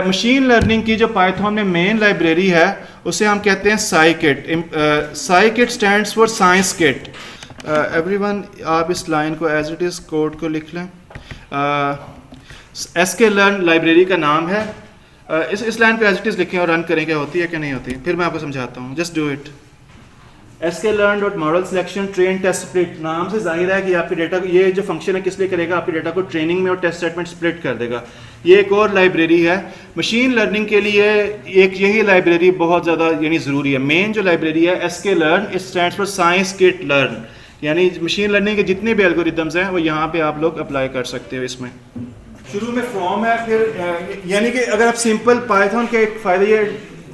A: मशीन लर्निंग की जो पाइथन में मेन लाइब्रेरी है उसे हम कहते हैं scikit. Scikit stands for science kit. Everyone, आप इस लाइन को एज इट इज़ कोड को लिख लें। sklearn लाइब्रेरी का नाम है। इस लाइन को एज इट इज़ लिखें और रन करें, क्या होती है क्या नहीं होती, फिर मैं आपको समझाता हूँ। Just do it. sklearn.model selection train test split। नाम से जाहिर है कि आपके डेटा, ये जो फंक्शन है किस लिए करेगा? आपके डेटा को ट्रेनिंग में और टेस्ट स्टेटमेंट स्प्लिट कर देगा। ये एक और लाइब्रेरी है मशीन लर्निंग के लिए। एक यही लाइब्रेरी बहुत ज़्यादा यानी ज़रूरी है। मेन जो लाइब्रेरी है sklearn, it stands for science kit learn, यानी मशीन लर्निंग के जितने भी एल्गोरिदम्स हैं वो यहाँ पे आप लोग अप्लाई कर सकते हो। इसमें शुरू में फ्रॉम है, फिर यानी कि अगर आप सिंपल पाइथन के एक फ़ायदा ये,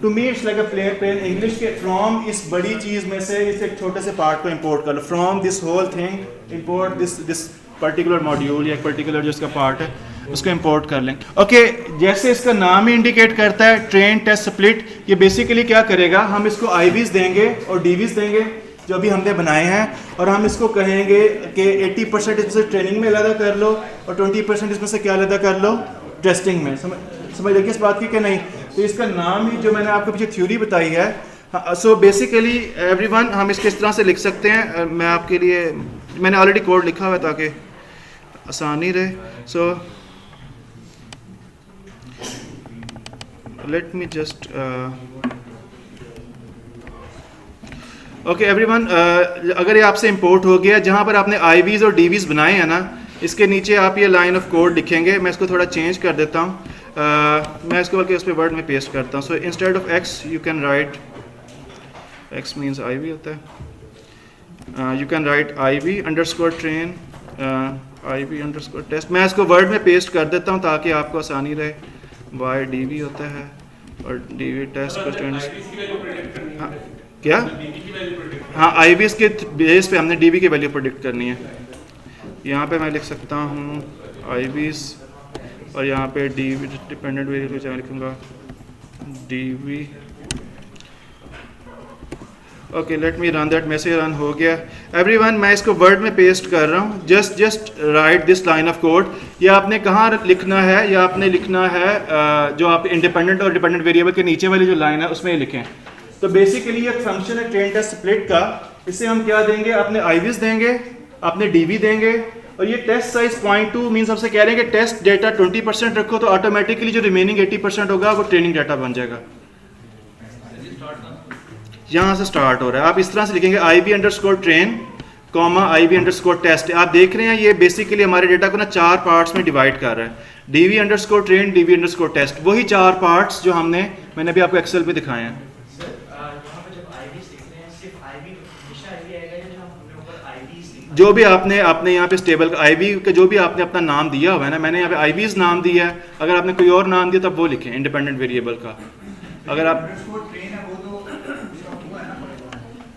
A: to me it's like a plain English के फ्रॉम इस बड़ी चीज़ में से इस एक छोटे से पार्ट को इंपोर्ट कर लो। From this whole thing import this particular module या एक पर्टिकुलर जो इसका पार्ट है उसको इंपोर्ट कर लें। ओके, जैसे इसका नाम ही इंडिकेट करता है ट्रेन टेस्ट स्प्लिट, ये बेसिकली क्या करेगा? हम इसको आईवीज देंगे और डीवीज देंगे जो अभी हमने बनाए हैं, और हम इसको कहेंगे कि 80% इसमें से ट्रेनिंग में अलग कर लो और 20% इसमें से क्या अलग कर लो? टेस्टिंग में। समझ लगी इस बात की कि नहीं? तो इसका नाम ही जो मैंने आपको पीछे थ्योरी बताई है। सो बेसिकली एवरीवन, हम इसके इस तरह से लिख सकते हैं। मैं आपके लिए मैंने ऑलरेडी कोड लिखा हुआ है ताकि आसानी रहे। So let me just okay everyone, अगर ये आपसे इंपोर्ट हो गया, जहाँ पर आपने आईवीज और डीवीज बनाए हैं ना, इसके नीचे आप ये लाइन ऑफ कोड लिखेंगे। मैं इसको थोड़ा चेंज कर देता हूँ। मैं इसको बल्कि उस पर वर्ड में पेस्ट करता हूँ। So instead of X you can write, X means IV होता है, you can write IV underscore train IV underscore test. मैं इसको वर्ड में पेस्ट कर देता हूँ ताकि आपको आसानी रहे। वाई डीवी होता है और डीवी टेस्ट को स्टूडेंट्स, हाँ क्या? हाँ, आईवीज के बेस पे हमने डीवी की वैल्यू प्रेडिक्ट करनी है। यहाँ पे मैं लिख सकता हूँ आईवीज और यहाँ पे डीवी डिपेंडेंट वेरिएबल जहाँ लिखूँगा DV. Okay, let me run that. Message run हो गया। एवरीवन, मैं इसको वर्ड में पेस्ट कर रहा हूँ। Just write this line of code. ये आपने कहाँ लिखना है? या आपने लिखना है जो आप इंडिपेंडेंट और डिपेंडेंट वेरिएबल के नीचे वाली जो लाइन है उसमें लिखें। तो बेसिकली एक फंक्शन है ट्रेन टेस्ट स्प्लिट का। इसे हम क्या देंगे? अपने आईवीज देंगे, अपने डीवी देंगे, और ये टेस्ट साइज 0.2 मीन्स आपसे कह रहे हैं कि टेस्ट डेटा 20% रखो, तो ऑटोमेटिकली जो रिमेनिंग 80% होगा वो ट्रेनिंग डाटा बन जाएगा। यहाँ से स्टार्ट हो रहा है। आप इस तरह से लिखेंगे IV underscore train comma IV underscore test. आप देख रहे हैं ये बेसिकली हमारे डेटा को ना 4 पार्ट्स में डिवाइड कर रहा है। DV underscore train, DV underscore test, वही 4 पार्ट्स जो मैंने अभी आपको एक्सेल पे दिखाए हैं। जो भी आपने यहाँ पे स्टेबल आईवी का जो भी आपने अपना नाम दिया हुआ है ना, मैंने यहाँ पे आईवीज नाम दिया है। अगर आपने कोई और नाम दिया तब वो लिखें इंडिपेंडेंट वेरिएबल का। अगर आप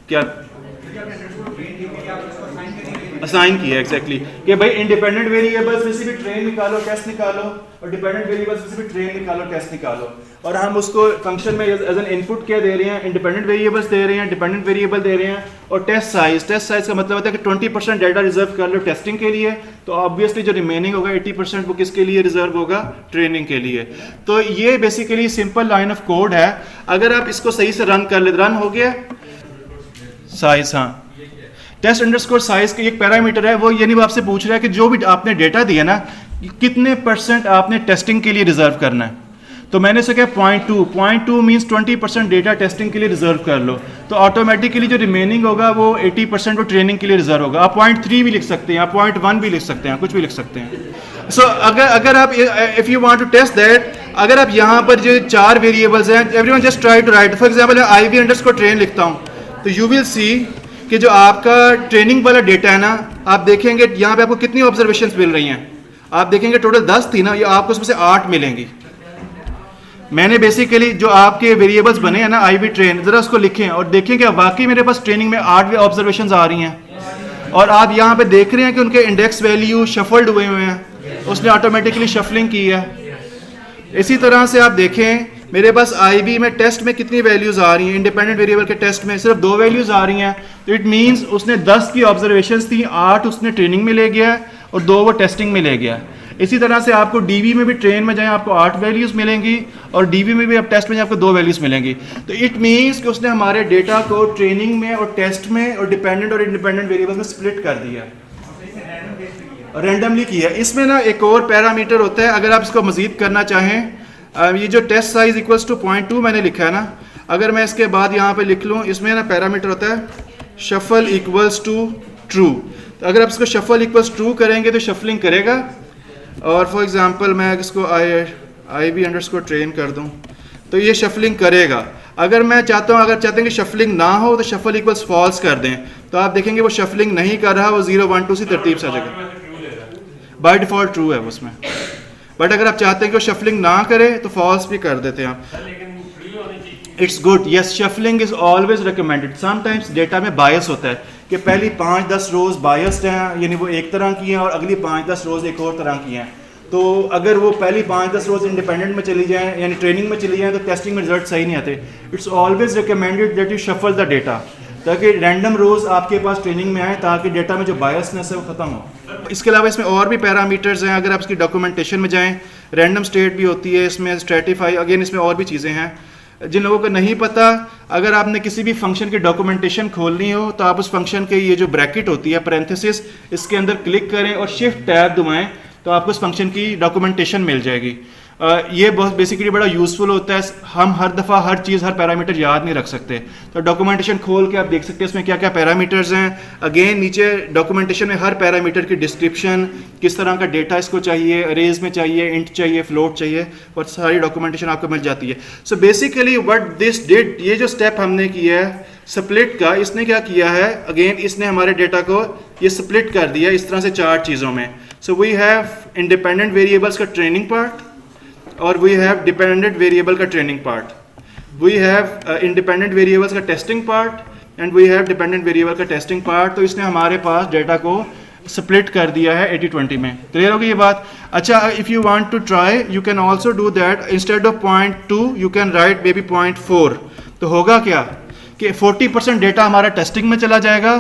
A: क्या असाइन किया एग्जैक्टली कि भाई इंडिपेंडेंट वेरिएबल्स में से भी ट्रेन निकालो, टेस्ट निकालो, और डिपेंडेंट वेरिएबल्स में से भी ट्रेन निकालो, टेस्ट निकालो। और हम उसको फंक्शन में एज एन इनपुट क्या दे रहे हैं? इंडिपेंडेंट वेरिएबल्स दे रहे हैं, डिपेंडेंट वेरिएबल दे रहे हैं, और टेस्ट साइज का मतलब होता है कि 20% डाटा रिजर्व कर लो टेस्टिंग के लिए, तो ऑब्वियसली जो रिमेनिंग होगा 80% वो किसके लिए रिजर्व होगा? ट्रेनिंग के लिए। तो ये basically simple line of code है। अगर आप इसको सही से रन कर ले, रन हो गया साइज। हाँ, टेस्ट अंडरस्कोर साइज का एक पैरामीटर है, वो यानी वो आपसे पूछ रहा है कि जो भी आपने डेटा दिया ना, कितने % आपने टेस्टिंग के लिए रिजर्व करना है। तो मैंने इसे कहा 0.2 मीन्स 20% डेटा टेस्टिंग के लिए रिजर्व कर लो, तो ऑटोमेटिकली जो रिमेनिंग होगा वो 80% वो ट्रेनिंग के लिए रिजर्व होगा। आप 0.3 भी लिख सकते हैं, आप 0.1 भी लिख सकते हैं, कुछ भी लिख सकते हैं। सो अगर आप if you want to test that, अगर आप यहाँ पर जो 4 वेरिएबल्स हैं, everyone just try to write, for example IV_train लिखता हूँ, तो यू विल सी कि जो आपका ट्रेनिंग वाला डेटा है ना, आप देखेंगे यहाँ पे आपको कितनी ऑब्जर्वेशंस मिल रही हैं। आप देखेंगे टोटल 10 थी ना, ये आपको उसमें से 8 मिलेंगी। मैंने बेसिकली जो आपके वेरिएबल्स बने हैं ना IV_train, ज़रा उसको लिखें और देखें कि वाकई मेरे पास ट्रेनिंग में 8 ऑब्जर्वेशंस आ रही हैं, और आप यहाँ पे देख रहे हैं कि उनके इंडेक्स वैल्यू शफल्ड हुए हुए हैं, उसने ऑटोमेटिकली शफलिंग की है। इसी तरह से आप देखें मेरे पास IV में टेस्ट में कितनी वैल्यूज़ आ रही हैं, इंडिपेंडेंट वेरिएबल के टेस्ट में सिर्फ 2 वैल्यूज़ आ रही हैं, तो इट मीन्स उसने 10 की ऑब्जर्वेशंस थी, 8 उसने ट्रेनिंग में ले गया और 2 वो टेस्टिंग में ले गया। इसी तरह से आपको DV में भी ट्रेन में जाएं आपको 8 वैल्यूज़ मिलेंगी, और DV में भी आप टेस्ट में जाएं आपको 2 वैल्यूज़ मिलेंगी। तो इट मीन्स कि उसने हमारे डेटा को ट्रेनिंग में और टेस्ट में और डिपेंडेंट और इंडिपेंडेंट वेरिएबल्स में स्प्लिट कर दिया, रैंडमली किया। इसमें ना एक और पैरामीटर होता है, अगर आप इसको मज़ीद करना चाहें, ये जो टेस्ट साइज इक्वल्स टू 0.2 मैंने लिखा है ना, अगर मैं इसके बाद यहाँ पे लिख लूँ, इसमें ना पैरामीटर होता है शफल इक्वल्स टू ट्रू। तो अगर आप इसको शफल इक्वल्स ट्रू करेंगे तो शफलिंग करेगा, और फॉर एग्जांपल मैं इसको IV_train कर दूं तो ये शफलिंग करेगा। अगर मैं चाहता हूँ, अगर चाहते हैं कि शफलिंग ना हो तो शफल इक्वल्स फॉल्स कर दें, तो आप देखेंगे वो शफलिंग नहीं कर रहा, वो 0 1 2 सी तरतीब से आ जाएगा, बाय डिफ़ॉल्ट ट्रू है उसमें। बट अगर आप चाहते हैं कि वो शफलिंग ना करे तो फॉल्स भी कर देते हैं आप। It's good, yes, shuffling is always recommended. Sometimes data में बायस होता है कि पहली 5-10 रोज़ बायस्ड हैं, यानी वो एक तरह की हैं, और अगली 5-10 रोज़ एक और तरह की हैं। तो अगर वो पहली 5-10 रोज़ इंडिपेंडेंट में चली जाएँ, यानी ट्रेनिंग में चली जाएँ, तो टेस्टिंग में रिजल्ट सही नहीं आते। It's always recommended that you shuffle the data, ताकि रैंडम रोज़ आपके पास ट्रेनिंग में आए, ताकि डेटा में जो बायसनेस है वो ख़त्म हो। इसके अलावा इसमें और भी पैरामीटर्स हैं, अगर आप इसकी डॉक्यूमेंटेशन में जाएं, रैंडम स्टेट भी होती है इसमें, स्ट्रेटिफाई, अगेन इसमें और भी चीज़ें हैं। जिन लोगों को नहीं पता, अगर आपने किसी भी फंक्शन की डॉक्यूमेंटेशन खोलनी हो तो आप उस फंक्शन के ये जो ब्रैकेट होती है पैरेंथेसिस, इसके अंदर क्लिक करें और शिफ्ट टैब दबाएं तो आपको उस फंक्शन की डॉक्यूमेंटेशन मिल जाएगी। ये बहुत बेसिकली बड़ा यूज़फुल होता है। हम हर दफ़ा हर चीज़, हर पैरामीटर याद नहीं रख सकते, तो डॉक्यूमेंटेशन खोल के आप देख सकते हैं इसमें क्या क्या पैरामीटर्स हैं। अगेन नीचे डॉक्यूमेंटेशन में हर पैरामीटर की डिस्क्रिप्शन, किस तरह का डेटा इसको चाहिए, अरेज में चाहिए, इंट चाहिए, फ्लोट चाहिए, और सारी डॉक्यूमेंटेशन आपको मिल जाती है। So basically what this did, ये जो स्टेप हमने किया है स्प्लिट का, इसने क्या किया है, अगेन इसने हमारे डेटा को ये स्प्लिट कर दिया इस तरह से 4 चीज़ों में। So we have independent variables का ट्रेनिंग पार्ट, और वी हैव डिपेंडेंट वेरिएबल का training part, we have independent variables का testing part, and we have dependent variable का टेस्टिंग पार्ट। तो इसने हमारे पास डेटा को स्प्लिट कर दिया है 80-20 में। क्लियर होगी ये बात? अच्छा, if you want to try you can also do that, instead of 0.2 you can write maybe 0.4। तो होगा क्या कि 40% डेटा हमारा टेस्टिंग में चला जाएगा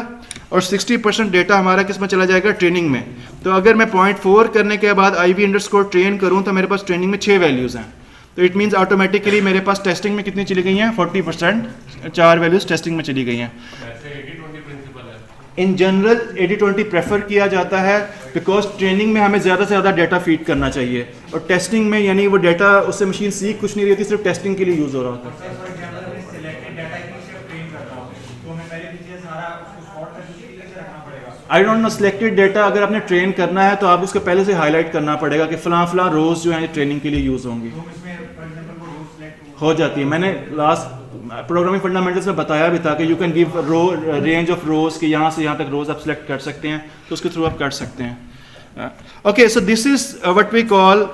A: और 60% डेटा हमारा किस में चला जाएगा, ट्रेनिंग में। तो अगर मैं 0.4 करने के बाद IV_train करूं तो मेरे पास ट्रेनिंग में 6 वैल्यूज़ हैं, तो इट मीन्स ऑटोमेटिकली मेरे पास टेस्टिंग में कितनी चली गई हैं, 40%, 4 वैल्यूज़ टेस्टिंग में चली गई हैं। इन जनरल 80-20 प्रेफर किया जाता है, बिकॉज ट्रेनिंग में हमें ज़्यादा से ज़्यादा डेटा फीड करना चाहिए, और टेस्टिंग में यानी वो डेटा उससे मशीन सीख कुछ नहीं रही होती, सिर्फ टेस्टिंग के लिए यूज़ हो रहा होता है। I don't know, selected data अगर आपने ट्रेन करना है तो आप उसको पहले से हाईलाइट करना पड़ेगा कि फ़लाँ रोज़ जो है ट्रेनिंग के लिए यूज़ होंगी, हो जाती है। मैंने लास्ट प्रोग्रामिंग फंडामेंटल्स में बताया भी था कि you can give range of rows, कि यहाँ से यहाँ तक रोज़ आप सेलेक्ट कर सकते हैं, तो उसके थ्रू आप कर सकते हैं। Okay, so this is what we call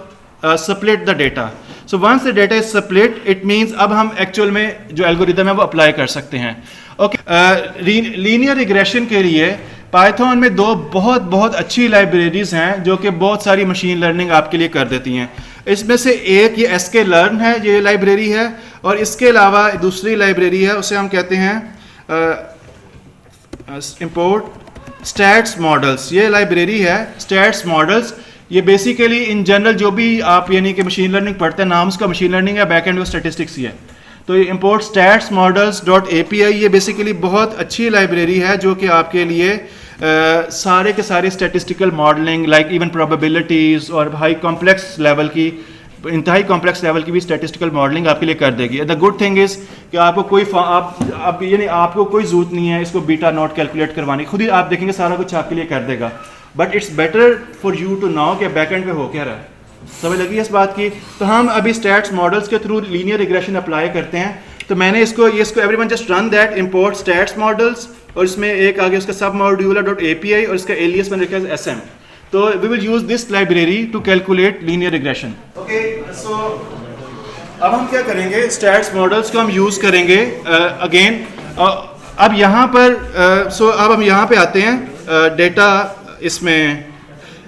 A: split the data. So once the data is split, it means अब हम एक्चुअल में जो एल्गोरिदम है वो अप्लाई कर सकते हैं। ओके, लीनियर रिग्रेशन के लिए पाइथन में 2 बहुत अच्छी लाइब्रेरीज हैं जो कि बहुत सारी मशीन लर्निंग आपके लिए कर देती हैं। इसमें से एक ये sklearn है, ये लाइब्रेरी है, और इसके अलावा दूसरी लाइब्रेरी है, उसे हम कहते हैं इंपोर्ट स्टैट्स मॉडल्स। ये लाइब्रेरी है स्टैट्स मॉडल्स। ये बेसिकली इन जनरल जो भी आप यानी कि मशीन लर्निंग पढ़ते हैं, नाम उसका मशीन लर्निंग है, बैक एंड स्टैटिस्टिक्स ही है। तो ये import stats models.api ये बेसिकली बहुत अच्छी लाइब्रेरी है जो कि आपके लिए सारे के सारे statistical modelling like even probabilities और हाई कॉम्प्लेक्स लेवल की इंतहाई कॉम्प्लेक्स लेवल की भी स्टैटिस्टिकल मॉडलिंग आपके लिए कर देगी। द गुड थिंग इज़ कि आपको कोई आप यानी आपको कोई ज़रूरत नहीं है इसको बीटा नॉट कैलकुलेट करवाने की, खुद ही आप देखेंगे सारा कुछ आपके लिए कर देगा। But it's better for you to know कि बैक एंड पे हो क्या रहा है, समझ लगी इस बात की। तो हम अभी स्टैट्स मॉडल्स के थ्रू लीनियर रिग्रेशन अप्लाई करते हैं। तो मैंने इसको everyone just run that import stats models, और इसमें एक आगे उसका सब मॉड्यूलर डॉट API और इसका एलियस मैंने रखा है SM। तो we will use this library to calculate linear regression. Okay, so अब हम क्या करेंगे, स्टैट्स मॉडल्स को हम यूज करेंगे अगेन। अब यहाँ पर अब हम यहाँ पे आते हैं डेटा इसमें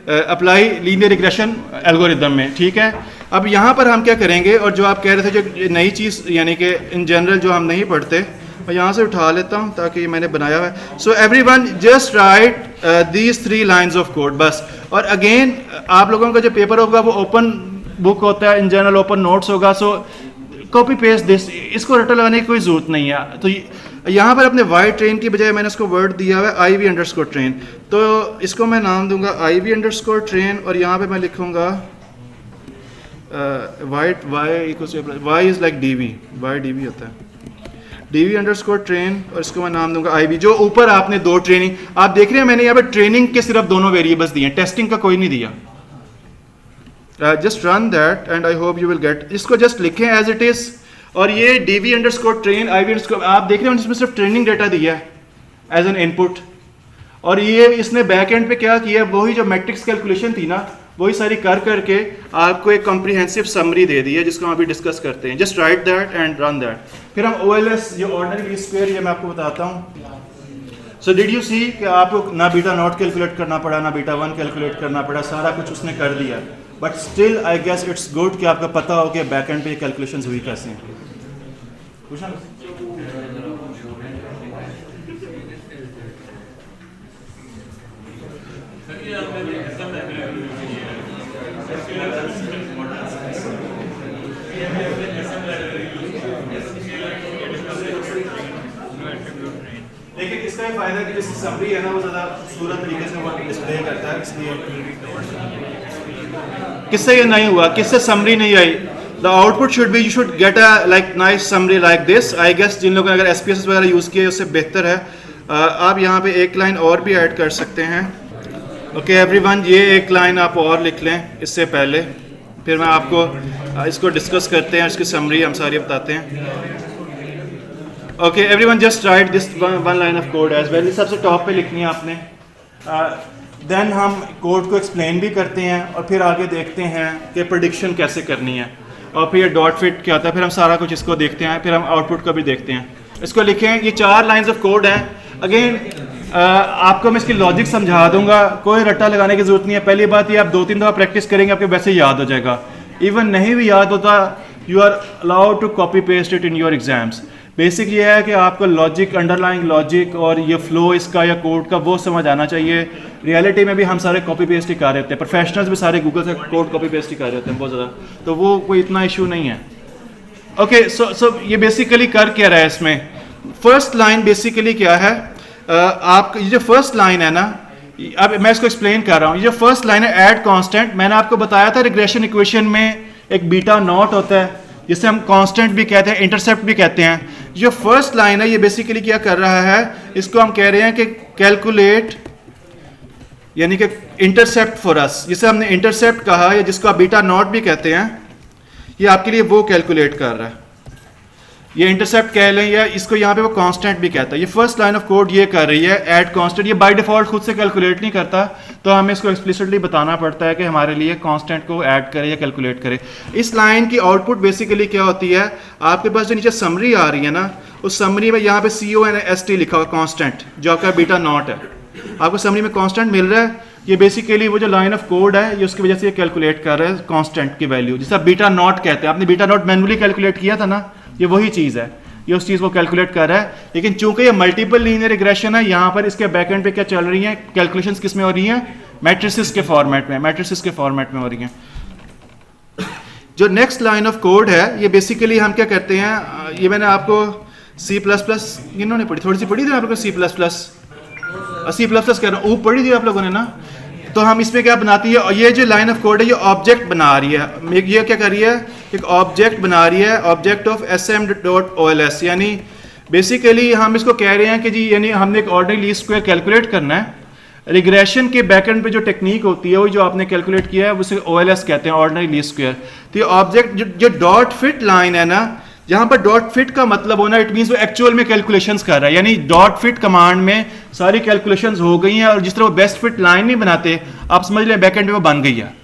A: अप्लाई लीनियर रिग्रेशन एल्गोरिदम में, ठीक है। अब यहाँ पर हम क्या करेंगे, और जो आप कह रहे थे जो नई चीज़ यानी कि इन जनरल जो हम नहीं पढ़ते, मैं यहाँ से उठा लेता हूँ ताकि मैंने बनाया हुआ है। So everyone just right these 3 lines of code बस। और अगेन आप लोगों का जो पेपर होगा वो ओपन बुक होता है, इन जनरल ओपन नोट्स होगा। सो कॉपी पेस्ट दिस, इसको रटा लगाने की कोई ज़रूरत नहीं है। तो यहाँ पर अपने वाई ट्रेन की बजाय मैंने उसको वर्ड दिया हुआ है IV_train। तो इसको मैं नाम दूंगा IV_train, और यहाँ पे मैं लिखूँगा y is like DV, y DV होता है DV_train, और इसको मैं नाम दूंगा IV। जो ऊपर आपने 2 ट्रेनिंग आप देख रहे हैं, मैंने यहाँ पे ट्रेनिंग के सिर्फ 2 वेरिएबल्स दिए हैं, टेस्टिंग का कोई नहीं दिया। Just run that and I hope you will get, इसको जस्ट लिखें एज इट इज। और ये DV_train IV_ आप देख रहे हैं इसमें सिर्फ ट्रेनिंग डेटा दिया है एज एन इनपुट, और ये इसने बैक एंड पे क्या किया, वही जो मैट्रिक्स कैलकुलेशन थी ना वही सारी कर करके आपको एक कॉम्प्रिहेंसिव समरी दे दी है जिसको हम अभी डिस्कस करते हैं। Just right that and run that. फिर हम OLS ये ऑर्डिनरी लीस्ट स्क्वायर ये मैं आपको बताता हूँ। सो डिड यू सी कि आपको ना बीटा नॉट कैलकुलेट करना पड़ा, ना बीटा 1 कैलकुलेट करना पड़ा, सारा कुछ उसने कर दिया। But still I guess it's good कि आपको पता हो कि बैक एंड पे कैलकुलेशंस हुई कैसे हैं। पूछना लेकिन इसका ये फायदा कि जैसे समरी है ना वो ज़्यादा खूबसूरत तरीके से वो डिस्प्ले करता है, इसलिए किससे ये नहीं हुआ, किससे समरी नहीं आई। The output should be, you should get a like nice summary like this. I guess जिन लोगों ने अगर SPSS वगैरह यूज़ किए उससे बेहतर है। आप यहाँ पे एक लाइन और भी ऐड कर सकते हैं। ओके एवरीवन, ये एक लाइन आप और लिख लें इससे पहले, फिर मैं आपको इसको डिस्कस करते हैं, इसकी समरी हम सारी बताते हैं। Okay everyone, just write this 1 line of code as well. सबसे टॉप पे लिखनी है आपने। देन हम कोड को एक्सप्लेन भी करते हैं और फिर आगे देखते हैं कि प्रेडिक्शन कैसे करनी है, और फिर डॉट फिट क्या होता है, फिर हम सारा कुछ इसको देखते हैं, फिर हम आउटपुट का भी देखते हैं। इसको लिखें, ये 4 लाइन्स ऑफ कोड हैं। अगेन आपको मैं इसकी लॉजिक समझा दूंगा, कोई रट्टा लगाने की जरूरत नहीं है। पहली बात ये, आप 2-3 दफ़ा प्रैक्टिस करेंगे आपके वैसे याद हो जाएगा। इवन नहीं भी याद होता, you are allowed to copy paste it in your exams. Basic ये है कि आपको लॉजिक, अंडरलाइंग लॉजिक और ये फ्लो इसका या कोड का वो समझ आना चाहिए। रियलिटी में भी हम सारे कॉपी पेस्ट ही कर रहे होते हैं, प्रोफेशनल्स भी सारे गूगल से कोड कॉपी पेस्ट ही कर रहे होते हैं बहुत ज़्यादा, तो वो कोई इतना इशू नहीं है। ओके, सो ये बेसिकली कर क्या रहा है इसमें। फर्स्ट लाइन बेसिकली क्या है, आपका ये जो फर्स्ट लाइन है ना, अब मैं इसको एक्सप्लेन कर रहा हूँ। ये जो फर्स्ट लाइन है ऐड कांस्टेंट, मैंने आपको बताया था रिग्रेशन इक्वेशन में एक बीटा नॉट होता है जिसे हम कांस्टेंट भी कहते हैं, इंटरसेप्ट भी कहते हैं। जो फर्स्ट लाइन है ये बेसिकली क्या कर रहा है, इसको हम कह रहे हैं कि कैलकुलेट यानी कि इंटरसेप्ट फॉर अस, जिसे हमने इंटरसेप्ट कहा या जिसको आप बीटा नॉट भी कहते हैं, ये आपके लिए वो कैलकुलेट कर रहा है। ये इंटरसेप्ट कह लें या इसको यहाँ पे वो कांस्टेंट भी कहता है। ये फर्स्ट लाइन ऑफ कोड ये कर रही है ऐड कांस्टेंट। ये बाय डिफॉल्ट खुद से कैलकुलेट नहीं करता, तो हमें इसको एक्सप्लिसिटली बताना पड़ता है कि हमारे लिए कांस्टेंट को ऐड करे या कैलकुलेट करे। इस लाइन की आउटपुट बेसिकली क्या होती है, आपके पास जो नीचे समरी आ रही है ना, उस समरी में यहाँ पे CONST लिखा हुआ कांस्टेंट जो आपका बीटा नॉट है, आपको समरी में कांस्टेंट मिल रहा है। ये बेसिकली वो जो लाइन ऑफ कोड है ये उसकी वजह से ये कैलकुलेट कर रहा है कांस्टेंट की वैल्यू, जिसे आप बीटा नॉट कहते हैं। आपने बीटा नॉट मैनुअली कैलकुलेट किया था ना, ये वही चीज़ है, ये उस चीज़ को कैलकुलेट कर रहा है। लेकिन चूंकि ये मल्टीपल लीनियर रिग्रेशन है, यहाँ पर इसके बैकएंड पे क्या चल रही है, कैलकुलेशंस किस में हो रही हैं, मैट्रिसेस के फॉर्मेट में, मैट्रिसेस के फॉर्मेट में हो रही हैं। जो नेक्स्ट लाइन ऑफ कोड है ये बेसिकली हम क्या करते हैं, ये मैंने आपको C++ इन्होंने पढ़ी, थोड़ी सी पढ़ी थी आप लोगों ने C++ कह रहा हूँ, पढ़ी थी आप लोगों ने ना। तो हम इसमें क्या बनाती है, और ये जो लाइन ऑफ कोड है ये ऑब्जेक्ट बना रही है, ये क्या कर रही है, एक ऑब्जेक्ट बना रही है, ऑब्जेक्ट ऑफ sm.ols, यानी बेसिकली हम इसको कह रहे हैं कि जी यानी हमने एक ऑर्डिनरी लीस्ट स्क्वायर कैलकुलेट करना है। रिग्रेशन के बैकएंड पे जो टेक्निक होती है वो जो आपने कैलकुलेट किया है उसे OLS कहते हैं, ऑर्डिनरी लीस्ट स्क्वायर। तो ये ऑब्जेक्ट जो डॉट फिट लाइन है ना, यहाँ पर डॉट फिट का मतलब होना इट मीन्स वो एक्चुअल में कैलकुलेशंस कर रहा है, यानी डॉट फिट कमांड में सारी कैलकुलेशंस हो गई हैं, और जिस तरह वो बेस्ट फिट लाइन नहीं बनाते आप समझ लें बैकएंड में वो बन गई है।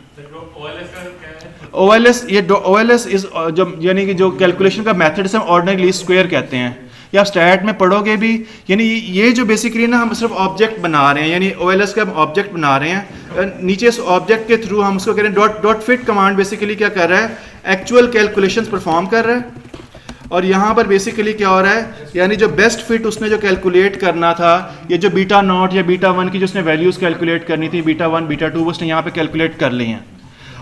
A: OLS ये OLS इज जो यानी कि जो कैलकुलेशन का मेथड है ऑर्डिनरी लीस्ट स्क्वायर कहते हैं, या आप स्टैट में पढ़ोगे भी, यानी ये जो बेसिकली ना हम सिर्फ ऑब्जेक्ट बना रहे हैं, यानी OLS का हम ऑब्जेक्ट बना रहे हैं, नीचे इस ऑब्जेक्ट के थ्रू हम उसको कह रहे हैं डॉट फिट कमांड बेसिकली क्या कर रहा है, एक्चुअल कैलकुलेशंस परफॉर्म कर रहा है। और यहाँ पर बेसिकली क्या हो रहा है, यानी जो बेस्ट फिट उसने जो कैलकुलेट करना था, ये जो बीटा नॉट या बीटा 1 की जो उसने वैल्यूज़ कैलकुलेट करनी थी, बीटा 1 बीटा 2 उसने यहाँ पे कैलकुलेट कर ली हैं।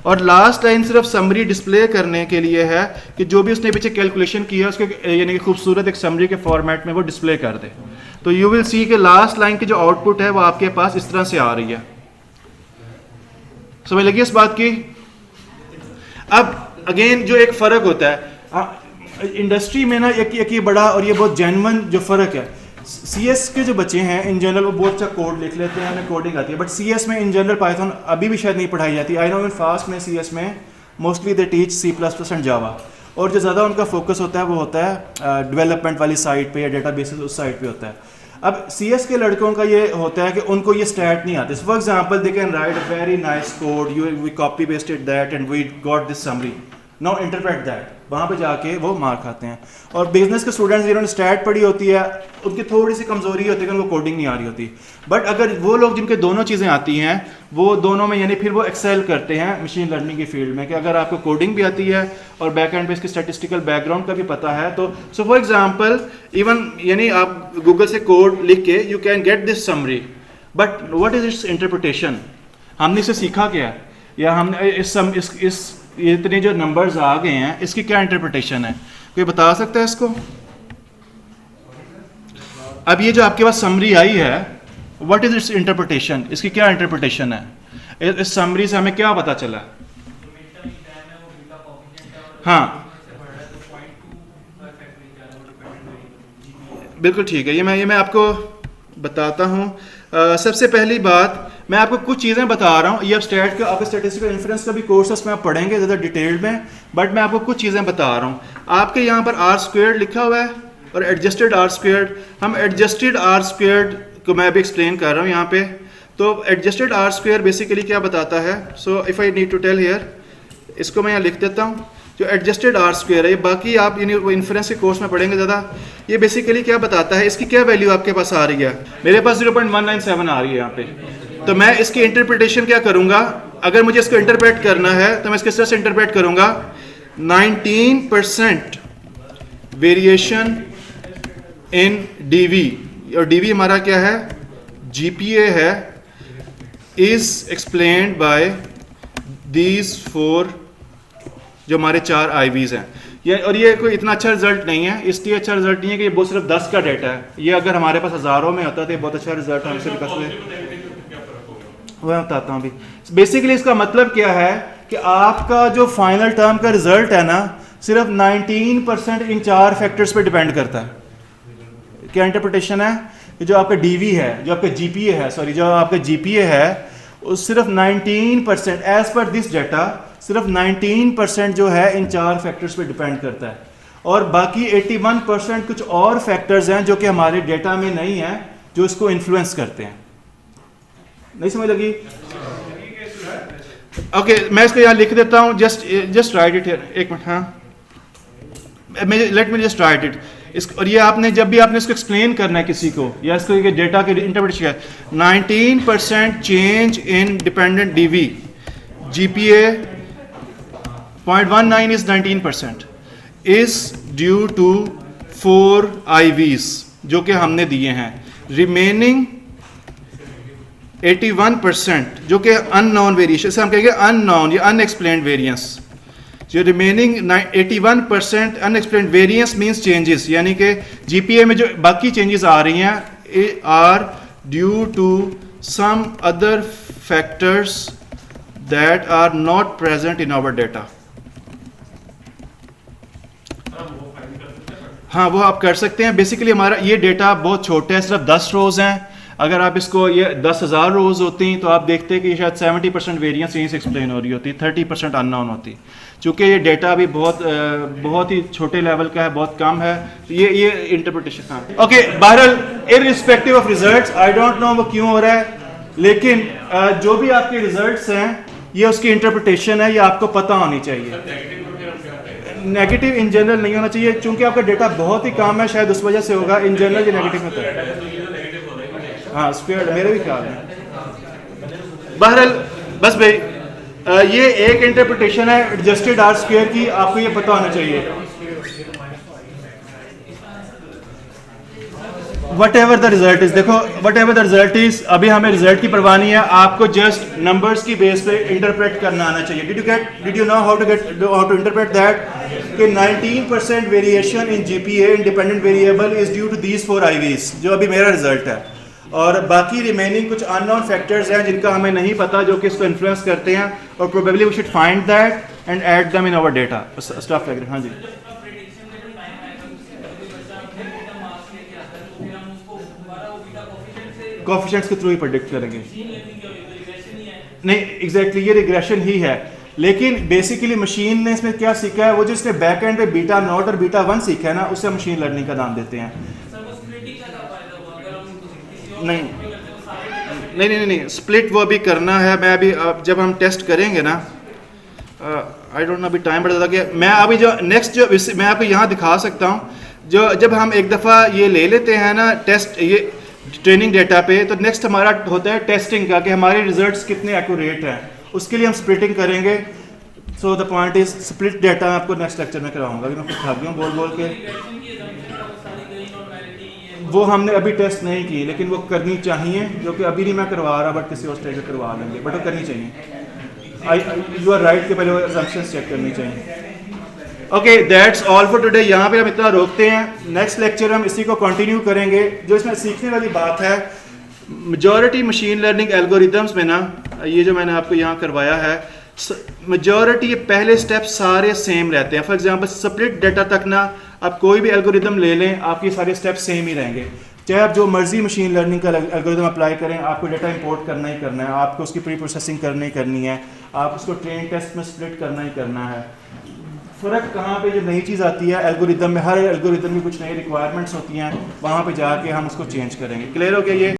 A: और लास्ट लाइन सिर्फ समरी डिस्प्ले करने के लिए है कि जो भी उसने पीछे कैलकुलेशन किया है उसके यानी कि खूबसूरत एक समरी के फॉर्मेट में वो डिस्प्ले कर दे। तो यू विल सी कि लास्ट लाइन की जो आउटपुट है वो आपके पास इस तरह से आ रही है। समझ लगी इस बात की? अब अगेन जो एक फ़र्क होता है इंडस्ट्री में ना, एक ये बड़ा और ये बहुत जेन्युइन जो फ़र्क है, CS के जो बच्चे हैं इन जनरल वो बहुत अच्छा कोड लिख लेते हैं, हमें कोडिंग आती है, बट CS में इन जनरल पाइथन अभी भी शायद नहीं पढ़ाई जाती। आई नो इन फास्ट में CS में mostly they teach C++ and Java, और जो ज़्यादा उनका फोकस होता है वो होता है डेवलपमेंट वाली साइड पे या डेटाबेसेस उस साइड पे होता है। अब CS के लड़कों का ये होता है कि उनको ये स्टैट नहीं आते। For example they can write a very nice code, you we copy pasted that and we got this summary, now interpret that, वहाँ पे जाके वो मार खाते हैं। और बिजनेस के स्टूडेंट्स जिन्होंने स्टैट पढ़ी होती है उनकी थोड़ी सी कमजोरी होती है कि उनको कोडिंग नहीं आ रही होती, बट अगर वो लोग जिनके दोनों चीज़ें आती हैं वो दोनों में यानी फिर वो एक्सेल करते हैं मशीन लर्निंग की फील्ड में, कि अगर आपको कोडिंग भी आती है और बैक एंड पे इसकी स्टैटिस्टिकल बैकग्राउंड का भी पता है, तो सो फॉर एग्जांपल इवन यानी आप गूगल से कोड लिख के you can get this summary, but what is it's interpretation, हमने इसे सीखा क्या है, या हमने इस ये इतने जो नंबर्स आ गए हैं इसकी क्या इंटरप्रिटेशन है, कोई बता सकता है इसको? अब ये जो आपके पास समरी आई है, व्हाट इज इट्स इंटरप्रिटेशन, इसकी क्या इंटरप्रिटेशन है, इस समरी से हमें क्या पता चला? हाँ बिल्कुल ठीक है, ये मैं आपको बताता हूँ। सबसे पहली बात मैं आपको कुछ चीज़ें बता रहा हूँ, ये अब स्टैट का आपका स्टैटिस्टिकल इन्फ्रेंस का भी कोर्स उसमें आप पढ़ेंगे ज़्यादा डिटेल में, बट मैं आपको कुछ चीज़ें बता रहा हूँ। आपके यहाँ पर R² लिखा हुआ है और एडजस्टेड R², हम एडजस्टेड R² को मैं भी एक्सप्लेन कर रहा हूँ यहाँ पे। तो एडजस्टेड R² बेसिकली क्या बताता है, so if I need to tell here, इसको मैं यहाँ लिख देता हूँ। जो एडजस्टेड R² है, ये बाकी आप यानी वो इन्फ्रेंस के कोर्स में पढ़ेंगे ज़्यादा, ये बेसिकली क्या बताता है, इसकी क्या वैल्यू आपके पास आ रही है, मेरे पास 0.197 आ रही है यहाँ पे। तो मैं इसकी इंटरप्रिटेशन क्या करूँगा, अगर मुझे इसको इंटरप्रेट करना है तो मैं इसके तरह से इंटरप्रेट करूँगा 19% वेरिएशन इन DV, और DV हमारा क्या है, GPA है, इज एक्सप्लेन्ड बाय दीज 4 जो हमारे 4 IVs हैं। ये और ये कोई इतना अच्छा रिजल्ट नहीं है, इसलिए अच्छा रिजल्ट नहीं है कि ये बहुत सिर्फ 10 का डाटा है, ये अगर हमारे पास हज़ारों में होता तो ये बहुत अच्छा रिजल्ट हमसे निकलते। वह बताता हूँ अभी। बेसिकली इसका मतलब क्या है कि आपका जो फाइनल टर्म का रिजल्ट है ना, सिर्फ 19% इन 4 फैक्टर्स पे डिपेंड करता है। क्या इंटरप्रिटेशन है, कि जो आपका DV है, जो आपका GPA है, सॉरी जो आपका GPA है, उस सिर्फ 19% एज पर दिस डाटा सिर्फ 19% जो है इन 4 फैक्टर्स पे डिपेंड करता है, और बाकी 81% कुछ और फैक्टर्स हैं जो कि हमारे डेटा में नहीं है, जो इसको इन्फ्लुएंस करते हैं। नहीं समझ लगी? ओके, मैं इसको यहाँ लिख देता हूँ, जस्ट राइट इट हियर, एक मिनट, हाँ let me just right it. और ये आपने जब भी आपने इसको एक्सप्लेन करना है किसी को, या इसको डेटा के इंटरप्रिटेशन है, 19% change in dependent DV, GPA 0.19 is 19% is due to 4 IVs जो कि हमने दिए हैं, रिमेनिंग 81% जो कि अननोन वेरिएशन, इसे हम कहेंगे अननोन या अनएक्सप्लेन्ड वेरिएंस। जो remaining 81% unexplained variance means changes, यानी कि GPA में जो बाकी चेंजेस आ रही हैं are due to some other factors that are not present in our data. हाँ वो आप कर सकते हैं। बेसिकली हमारा ये डेटा बहुत छोटा है, सिर्फ 10 रोज़ हैं। अगर आप इसको ये 10,000 रोज़ होती तो आप देखते कि शायद 70% वेरिएंस यहीं से एक्सप्लेन हो रही होती, 30% अननोन होती। चूँकि ये डेटा अभी बहुत ही छोटे लेवल का है, बहुत कम है, तो ये इंटरप्रिटेशन। हाँ ओके, बहरहाल irrespective of results, I don't know वो क्यों हो रहा है, लेकिन जो भी आपके रिजल्ट्स हैं ये उसकी इंटरप्रिटेशन है, ये आपको पता होनी चाहिए। नेगेटिव इन जनरल नहीं होना चाहिए, चूंकि आपका डेटा बहुत ही कम है, शायद उस वजह से होगा। इन जनरल ये नेगेटिव होता है। हाँ स्क्वायर्ड मेरे भी ख्याल है। बहरहाल बस भाई ये एक इंटरप्रिटेशन है एडजस्टेड आर स्क्वायर की, आपको ये पता होना चाहिए। Whatever the result is, देखो whatever the result is, अभी हमें रिजल्ट की परवाह नहीं है, आपको जस्ट नंबर्स की बेस पे इंटरप्रेट करना आना चाहिए। Did you know how to interpret that कि 19% variation in GPA independent variable is due to these 4 IVs, जो अभी मेरा रिजल्ट है, और बाकी रिमेनिंग कुछ अननोन फैक्टर्स हैं जिनका हमें नहीं पता, जो कि इसको इन्फ्लुएंस करते हैं, और probably we should find that and add them in our data stuff like that. हाँ जी, कोएफिशिएंट्स के थ्रू ही प्रेडिक्ट करेंगे। नहीं एग्जैक्टली ये रिग्रेशन ही है, लेकिन बेसिकली मशीन ने इसमें क्या सीखा है, वो जो इसने बैक एंड पे बीटा नॉट और बीटा 1 सीखा है ना, उससे मशीन लर्निंग का नाम देते हैं। नहीं, स्प्लिट वो अभी करना है। मैं अभी जब हम टेस्ट करेंगे ना, आई डोंट नो अभी टाइम बढ़ा कि मैं अभी जो नेक्स्ट जो मैं आपको यहाँ दिखा सकता हूँ, जो जब हम एक दफ़ा ये ले लेते हैं ना टेस्ट, ये ट्रेनिंग डेटा पे, तो नेक्स्ट हमारा होता है टेस्टिंग का, कि हमारे रिजल्ट्स कितने एक्यूरेट हैं, उसके लिए हम स्प्लिटिंग करेंगे। So the point is split data आपको नेक्स्ट लेक्चर में कराऊंगा, कि मैं खुद थक गया हूँ बोल के। वो हमने अभी टेस्ट नहीं की, लेकिन वो करनी चाहिए, जो कि अभी नहीं मैं करवा रहा, बट किसी और स्टेज पर करवा लेंगे, बट वो करनी चाहिए। यू आर राइट कि पहले वो असम्पशंस चेक करनी चाहिए। Okay that's all for today, यहाँ पे हम इतना रोकते हैं। नेक्स्ट लेक्चर हम इसी को कंटिन्यू करेंगे। जो इसमें सीखने वाली बात है, मेजॉरिटी मशीन लर्निंग एल्गोरिदम्स में ना, ये जो मैंने आपको यहाँ करवाया है, मेजॉरिटी ये पहले स्टेप सारे सेम रहते हैं। फॉर एग्जांपल स्प्लिट डेटा तक ना आप कोई भी एल्गोरिदम ले लें, आपके सारे स्टेप सेम ही रहेंगे। चाहे आप जो मर्जी मशीन लर्निंग का एल्गोरिदम अप्लाई करें, आपको डेटा इंपोर्ट करना ही करना है, आपको उसकी प्री प्रोसेसिंग करनी करनी है, आप उसको ट्रेन टेस्ट में स्प्लिट करना ही करना है। फ़र्क कहाँ पे जो नई चीज़ आती है एल्गोरिदम में, हर एल्गोरिदम में कुछ नई रिक्वायरमेंट्स होती हैं, वहाँ पे जाके हम उसको चेंज करेंगे। क्लियर हो गया ये?